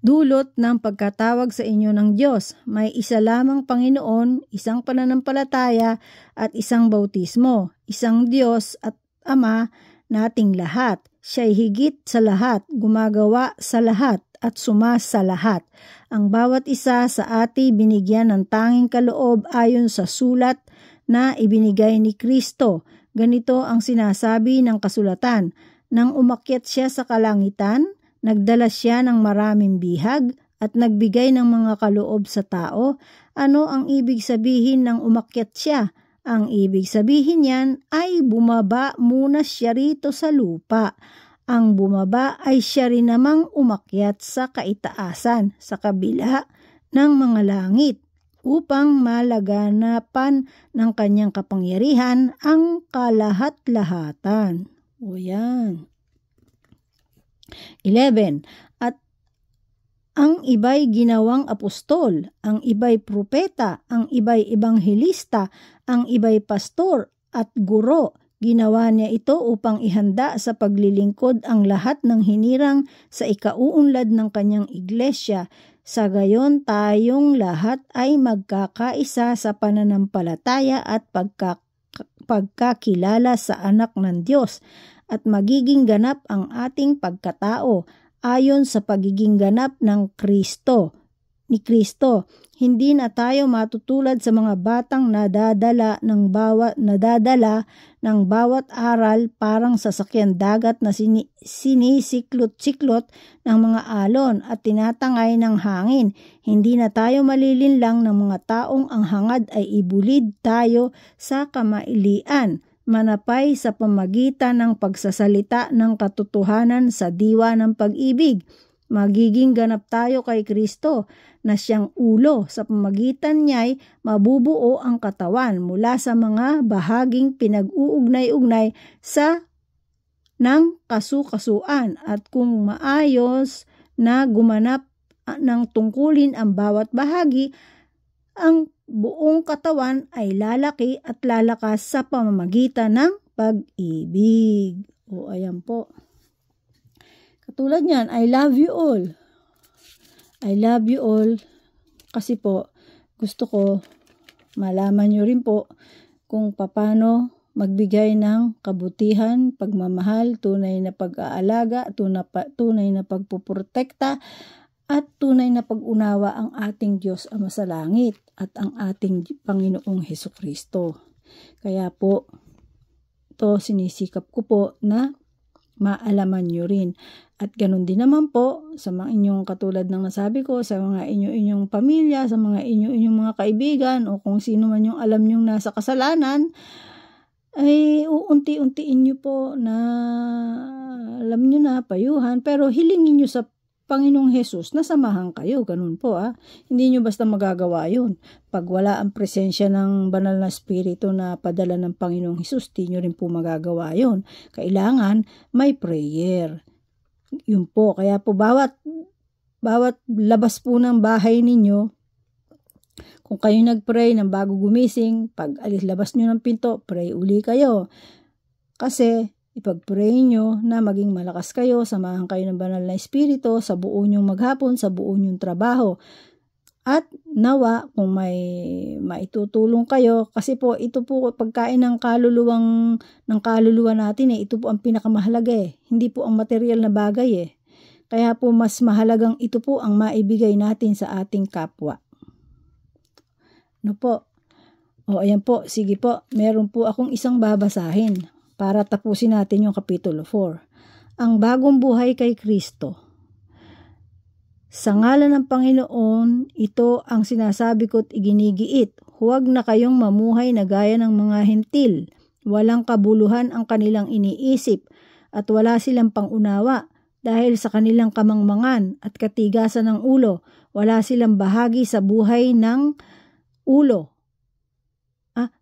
Dulot ng pagkatawag sa inyo ng Diyos, may isa lamang Panginoon, isang pananampalataya at isang bautismo, isang Diyos at Ama nating lahat. Siya'y higit sa lahat, gumagawa sa lahat at sumasa lahat. Ang bawat isa sa atin binigyan ng tanging kaloob ayon sa sulat na ibinigay ni Kristo. Ganito ang sinasabi ng kasulatan, nang umakyat siya sa kalangitan, nagdala siya ng maraming bihag at nagbigay ng mga kaloob sa tao. Ano ang ibig sabihin ng umakyat siya? Ang ibig sabihin niyan ay bumaba muna siya rito sa lupa. Ang bumaba ay siya rin namang umakyat sa kaitaasan, sa kabila ng mga langit, upang malaganapan ng kanyang kapangyarihan ang kalahat-lahatan. O yan. 11. At ang iba'y ginawang apostol, ang iba'y propeta, ang iba'y ebanghelista, ang iba'y pastor at guro. Ginawa niya ito upang ihanda sa paglilingkod ang lahat ng hinirang sa ikauunlad ng kanyang iglesia. Sa gayon tayong lahat ay magkakaisa sa pananampalataya at pagkakilala sa anak ng Diyos at magiging ganap ang ating pagkatao ayon sa pagiging ganap ni Kristo. Hindi na tayo matutulad sa mga batang nadadala ng bawat aral parang sasakyan dagat na sinisiklot-siklot ng mga alon at tinatangay ng hangin. Hindi na tayo malilinlang ng mga taong ang hangad ay ibulid tayo sa kamailian, manapay sa pamagitan ng pagsasalita ng katotohanan sa diwa ng pag-ibig. Magiging ganap tayo kay Kristo na siyang ulo, sa pamagitan niya'y mabubuo ang katawan mula sa mga bahaging pinag-uugnay-ugnay sa ng kasukasuan, at kung maayos na gumanap ng tungkulin ang bawat bahagi, ang buong katawan ay lalaki at lalakas sa pamamagitan ng pag-ibig. O ayan po. Katulad niyan, I love you all. I love you all kasi po gusto ko malaman nyo rin po kung paano magbigay ng kabutihan, pagmamahal, tunay na pag-aalaga, tunay na pagpuprotekta at tunay na pag-unawa ang ating Diyos Ama sa langit at ang ating Panginoong Hesukristo. Kaya po ito sinisikap ko po na maalaman nyo rin. At ganun din naman po sa mga inyong katulad ng nasabi ko, sa mga inyong pamilya, sa mga inyong mga kaibigan, o kung sino man yung alam nyong nasa kasalanan, ay uunti-untiin nyo po na alam nyo na payuhan, pero hilingin nyo sa Panginoong Hesus na samahan kayo, ganun po Hindi nyo basta magagawa yun. Pag wala ang presensya ng banal na Espiritu na padala ng Panginoong Hesus, di nyo rin po magagawa yun. Kailangan may prayer. Yun po, kaya po bawat labas po ng bahay ninyo, kung kayo nag-pray ng bago gumising, pag labas nyo ng pinto, pray uli kayo. Kasi ipag-pray nyo na maging malakas kayo, samahan kayo ng banal na Espiritu sa buo nyong maghapon, sa buo nyong trabaho. At nawa kung may maitutulong kayo, kasi po ito po pagkain ng kaluluwa natin ito po ang pinakamahalaga hindi po ang material na bagay Kaya po mas mahalagang ito po ang maibigay natin sa ating kapwa. No po? O ayan po, sige po, meron po akong isang babasahin para tapusin natin yung Kapitulo 4. Ang bagong buhay kay Kristo. Sa ngalan ng Panginoon, ito ang sinasabi ko't iginigiit. huwag na kayong mamuhay na gaya ng mga hentil. Walang kabuluhan ang kanilang iniisip at wala silang pangunawa dahil sa kanilang kamangmangan at katigasan ng ulo. Wala silang bahagi sa buhay ng ulo.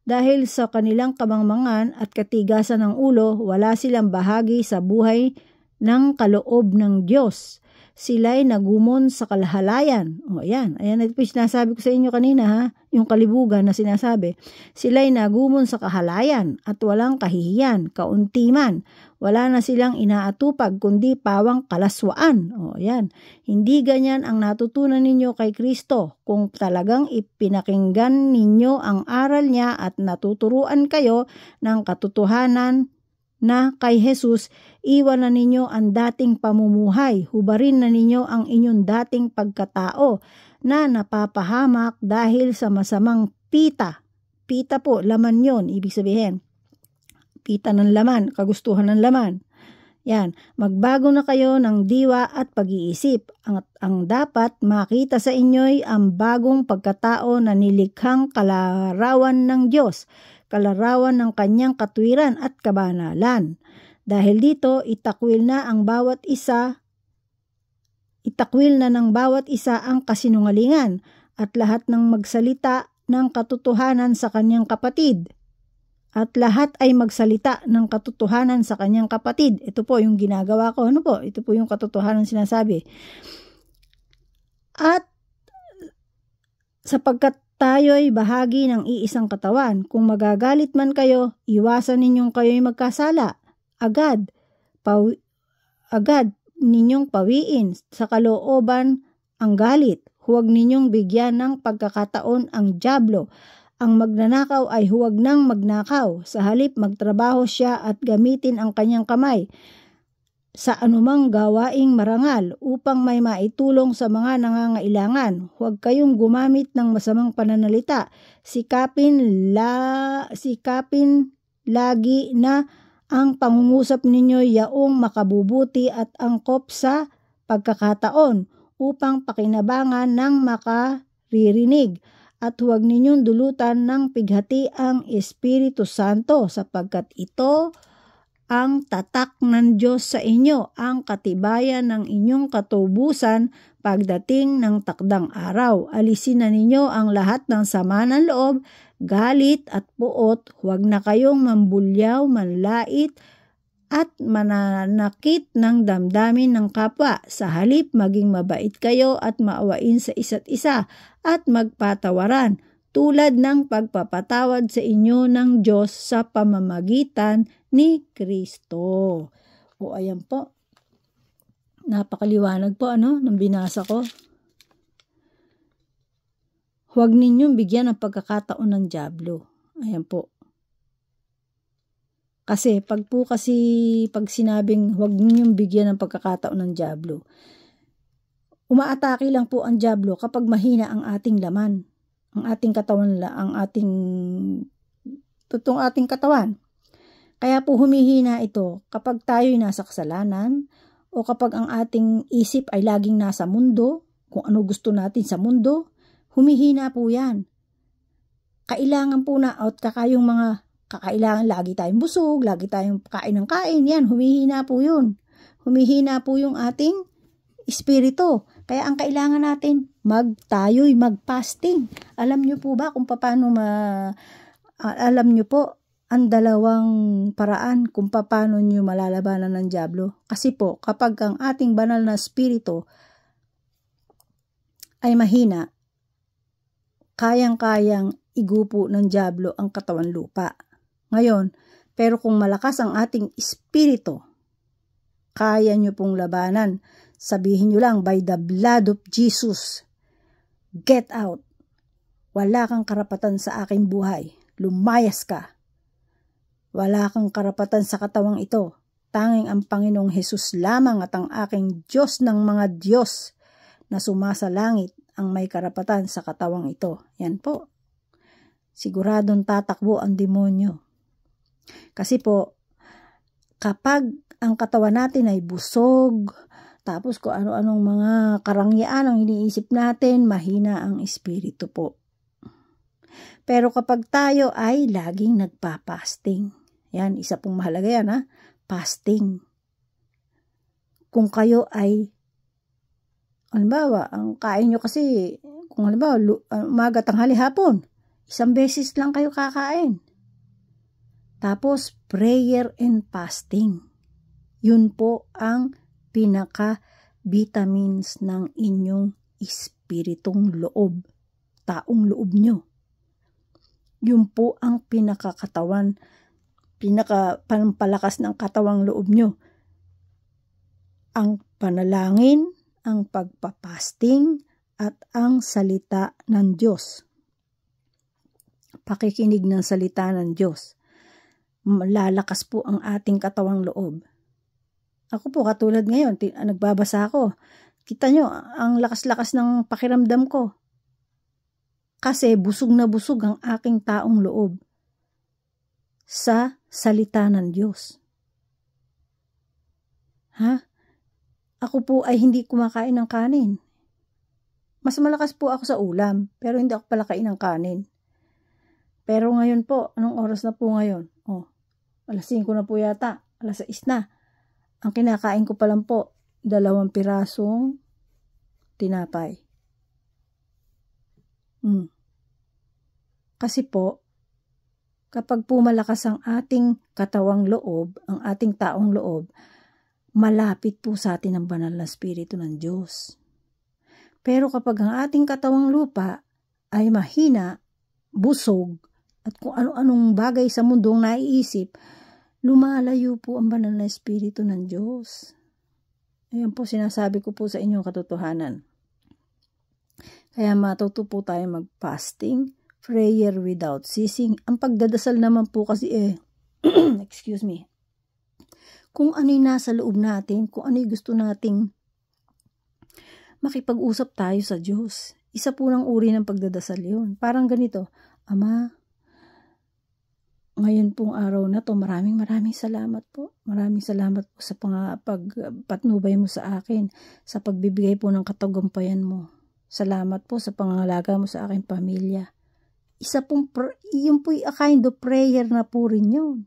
Dahil sa kanilang kamangmangan at katigasan ng ulo, wala silang bahagi sa buhay ng kaloob ng Diyos. Sila'y nagumon sa kalahalayan. Ayan ito sinasabi ko sa inyo kanina yung kalibugan na sinasabi. Sila'y nagumon sa kahalayan at walang kahihiyan, kaunti man. Wala na silang inaatupag kundi pawang kalaswaan. Ayan. Hindi ganyan ang natutunan ninyo kay Kristo. Kung talagang ipinakinggan ninyo ang aral niya at natuturuan kayo ng katotohanan na kay Jesus, iwan na ninyo ang dating pamumuhay, hubarin na ninyo ang inyong dating pagkatao na napapahamak dahil sa masamang pita. Pita po, laman yon, ibig sabihin. Pita ng laman, kagustuhan ng laman. Yan, magbago na kayo ng diwa at pag-iisip. Ang dapat makita sa inyo'y ang bagong pagkatao na nilikhang kalarawan ng Diyos, kalarawan ng kanyang katwiran at kabanalan. Dahil dito, itakwil na ng bawat isa ang kasinungalingan at lahat ng magsalita ng katotohanan sa kanyang kapatid. Ito po yung ginagawa ko. Ito po yung katotohanan sinasabi. At sapagkat tayo'y bahagi ng iisang katawan. Kung magagalit man kayo, iwasan ninyong kayo'y magkasala. Agad ninyong pawiin sa kalooban ang galit. Huwag ninyong bigyan ng pagkakataon ang dyablo. Ang magnanakaw ay huwag nang magnakaw. Sa halip magtrabaho siya at gamitin ang kanyang kamay sa anumang gawaing marangal upang may maitulong sa mga nangangailangan. Huwag kayong gumamit ng masamang pananalita. Sikapin lagi na ang pangungusap ninyo yaong makabubuti at angkop sa pagkakataon upang pakinabangan ng makaririnig. At huwag ninyong dulutan ng pighati ang Espiritu Santo sapagkat ito ang tatak ng Diyos sa inyo, ang katibayan ng inyong katubusan pagdating ng takdang araw. Alisin na ninyo ang lahat ng sama ng loob, galit at puot. Huwag na kayong mambulyaw, manlait at mananakit ng damdamin ng kapwa. Sa halip, maging mabait kayo at maawain sa isa't isa at magpatawaran tulad ng pagpapatawad sa inyo ng Diyos sa pamamagitan ni Kristo. Ayan po. Napakaliwanag po ng binasa ko. Huwag ninyong bigyan ng pagkakataon ng dyablo. Ayan po. Kasi pag sinabing huwag ninyong bigyan ng pagkakataon ng dyablo, umaatake lang po ang dyablo kapag mahina ang ating laman, ang ating katawan, ating katawan. Kaya po humihina ito kapag tayo'y nasa kasalanan o kapag ang ating isip ay laging nasa mundo, kung ano gusto natin sa mundo, humihina po yan. Kailangan po na at kakayong mga kakailangan lagi tayong busog, lagi tayong kain ng kain, yan, humihina po yun. Humihina po yung ating espiritu. Kaya ang kailangan natin, tayo'y mag-fasting. Alam nyo po ba kung paano alam nyo po ang dalawang paraan kung paano nyo malalabanan ng dyablo? Kasi po, kapag ang ating banal na espiritu ay mahina, kayang-kayang igupo ng dyablo ang katawan lupa. Ngayon, pero kung malakas ang ating espiritu, kaya nyo pong labanan. Sabihin nyo lang, by the blood of Jesus, get out. Wala kang karapatan sa aking buhay. Lumayas ka. Wala kang karapatan sa katawang ito. Tanging ang Panginoong Hesus lamang at ang aking Diyos ng mga Diyos na sumasalangit ang may karapatan sa katawang ito. Yan po. Siguradong tatakbo ang demonyo. Kasi po, kapag ang katawan natin ay busog, tapos kung ano-anong mga karangyaan ang iniisip natin, mahina ang espiritu po. Pero kapag tayo ay laging nagpa-fasting, yan, isa pong mahalaga yan ha, fasting. Kung kayo ay, halimbawa, ang kain nyo kasi, kung halimbawa, umaga, tanghali, hapon, isang beses lang kayo kakain. Tapos, prayer and fasting. Yun po ang pinaka-vitamins ng inyong espiritong loob, taong loob nyo. Yun po ang pinakakatawan, pinaka-pampalakas ng katawang loob nyo. Ang panalangin, ang pagpapasting, at ang salita ng Diyos. Pakikinig ng salita ng Diyos. Lalakas po ang ating katawang loob. Ako po, katulad ngayon, nagbabasa ako. Kita nyo, ang lakas-lakas ng pakiramdam ko. Kasi busog na busog ang aking taong loob sa salita ng Diyos. Ha? Ako po ay hindi kumakain ng kanin. Mas malakas po ako sa ulam, pero hindi ako pala kain ng kanin. Pero ngayon po, anong oras na po ngayon? Alas 5 na po yata, alas 6 na. Ang kinakain ko pa lang po, 2 pirasong tinapay. Kasi po, kapag po malakas ang ating katawang loob, ang ating taong loob, malapit po sa atin ang banal na Espiritu ng Diyos. Pero kapag ang ating katawang lupa ay mahina, busog, at kung ano-anong bagay sa mundong naiisip, lumalayo po ang banal na Espiritu ng Diyos. Ayan po, sinasabi ko po sa inyo katotohanan. Kaya matuto po tayo mag-fasting, prayer without ceasing. Ang pagdadasal naman po kasi excuse me, kung ano yung nasa loob natin, kung ano yung gusto nating makipag-usap tayo sa Diyos. Isa po ng uri ng pagdadasal yun. Parang ganito, Ama, ngayon pong araw na to, maraming salamat po. Maraming salamat po sa pagpatnubay mo sa akin, sa pagbibigay po ng katagumpayan mo. Salamat po sa pangangalaga mo sa aking pamilya. Isa pong, yun po a kind of prayer na po rin yun.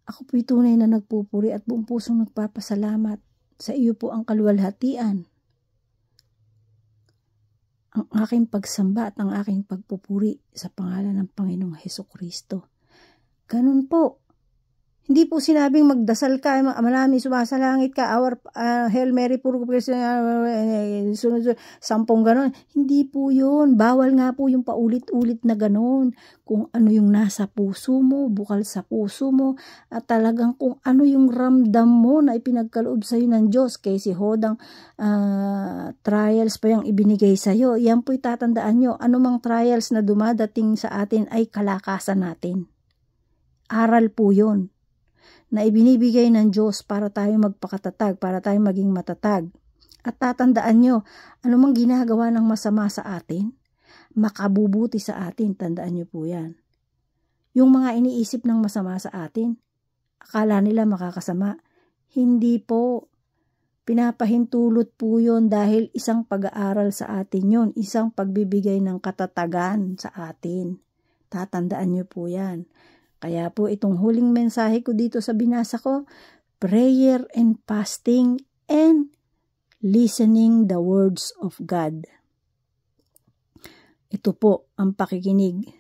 Ako po'y tunay na nagpupuri at buong pusong nagpapasalamat. Sa iyo po ang kaluwalhatian. Ang aking pagsamba at ang aking pagpupuri sa pangalan ng Panginoong Hesukristo. Ganun po. Hindi po sinabing magdasal ka, marami sumasalangit ka, Hail Mary, puro sunod, 10 ganon. Hindi po yun. Bawal nga po yung paulit-ulit na ganon. Kung ano yung nasa puso mo, bukal sa puso mo, at talagang kung ano yung ramdam mo na ipinagkaloob sa'yo ng Diyos, kay si Hodang trials pa yung ibinigay sa'yo. Yan po'y tatandaan nyo. Anumang trials na dumadating sa atin ay kalakasan natin. Aral po yun na ibinibigay ng Diyos para tayo magpakatatag, para tayo maging matatag. At tatandaan nyo, anumang ginagawa ng masama sa atin, makabubuti sa atin, tandaan nyo po yan. Yung mga iniisip ng masama sa atin, akala nila makakasama. Hindi po. Pinapahintulot po yun dahil isang pag-aaral sa atin yun, isang pagbibigay ng katatagan sa atin. Tatandaan nyo po yan. Kaya po itong huling mensahe ko dito sa binasa ko, prayer and fasting and listening the words of God. Ito po ang pakikinig.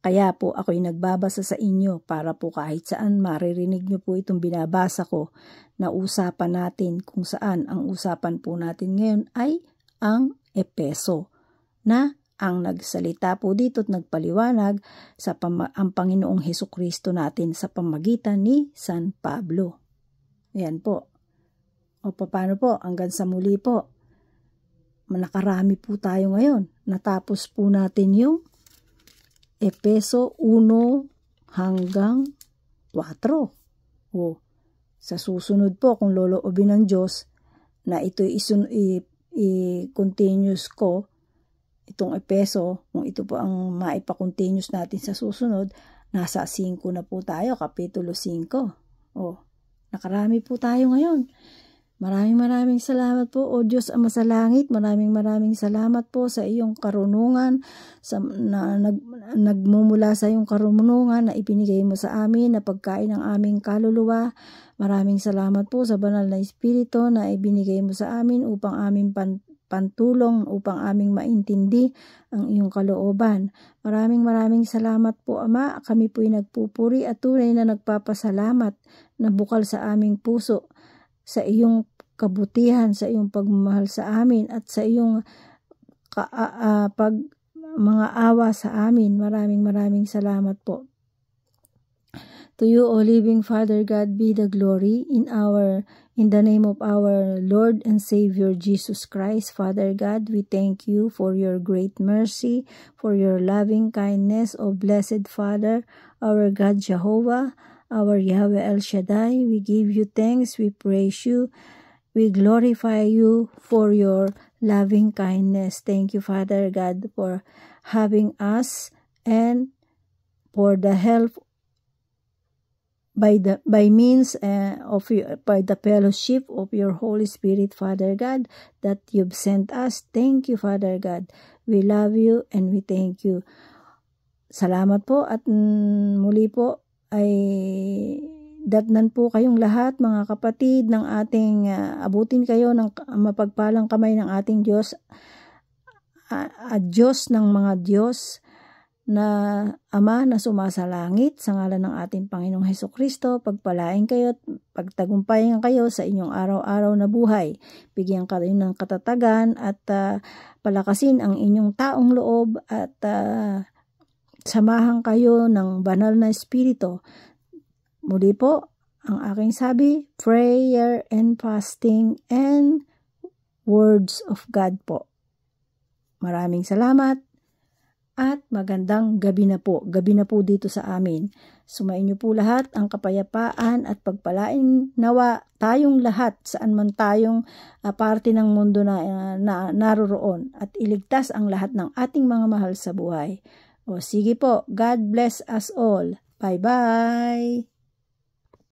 Kaya po ako'y nagbabasa sa inyo para po kahit saan maririnig nyo po itong binabasa ko na usapan natin kung saan ang usapan po natin ngayon ay ang Epeso na ang nagsalita po dito at nagpaliwanag sa ang Panginoong Hesukristo natin sa pamagitan ni San Pablo. Ayan po. O paano po? Hanggang sa muli po. Nakarami po tayo ngayon. Natapos po natin yung Epeso 1 hanggang 4. O sa susunod po kung loloobin ng Diyos na ito i-continuous ko itong Epeso, kung ito po ang maipa-continuous natin sa susunod, nasa 5 na po tayo, Kapitulo 5. Nakarami po tayo ngayon. Maraming salamat po, O Diyos Ama sa langit. Maraming salamat po sa iyong karunungan, nagmumula sa iyong karunungan na ibinigay mo sa amin na pagkain ng aming kaluluwa. Maraming salamat po sa banal na Espiritu na ibinigay mo sa amin upang aming pantulong, upang aming maintindi ang iyong kalooban. Maraming salamat po, Ama. Kami po'y nagpupuri at tunay na nagpapasalamat na bukal sa aming puso sa iyong kabutihan, sa iyong pagmamahal sa amin at sa iyong mga awa sa amin. Maraming salamat po. To you, O living Father God, be the glory in the name of our Lord and Savior Jesus Christ. Father God, we thank you for your great mercy, for your loving kindness, O blessed Father, our God Jehovah, our Yahweh El Shaddai. We give you thanks, we praise you, we glorify you for your loving kindness. Thank you, Father God, for having us and for the help by the fellowship of your Holy Spirit, Father God, that you've sent us. Thank you, Father God. We love you and we thank you. Salamat po at muli po ay datnan po kayong lahat, mga kapatid, ng ating abutin kayo ng mapagpalang kamay ng ating Diyos, Diyos ng mga Diyos, na Ama na sumasalangit, sa ngalan ng ating Panginoong Hesukristo. Pagpalain kayo at pagtagumpayan kayo sa inyong araw-araw na buhay. Bigyan kayo ng katatagan at palakasin ang inyong taong loob at samahan kayo ng banal na Espiritu. Muli po, ang aking sabi, prayer and fasting and words of God po. Maraming salamat. At magandang gabi na po. Gabi na po dito sa amin. Sumain niyo po lahat ang kapayapaan at pagpalain nawa tayong lahat saan man tayong parte ng mundo na naroroon at iligtas ang lahat ng ating mga mahal sa buhay. O sige po, God bless us all. Bye-bye!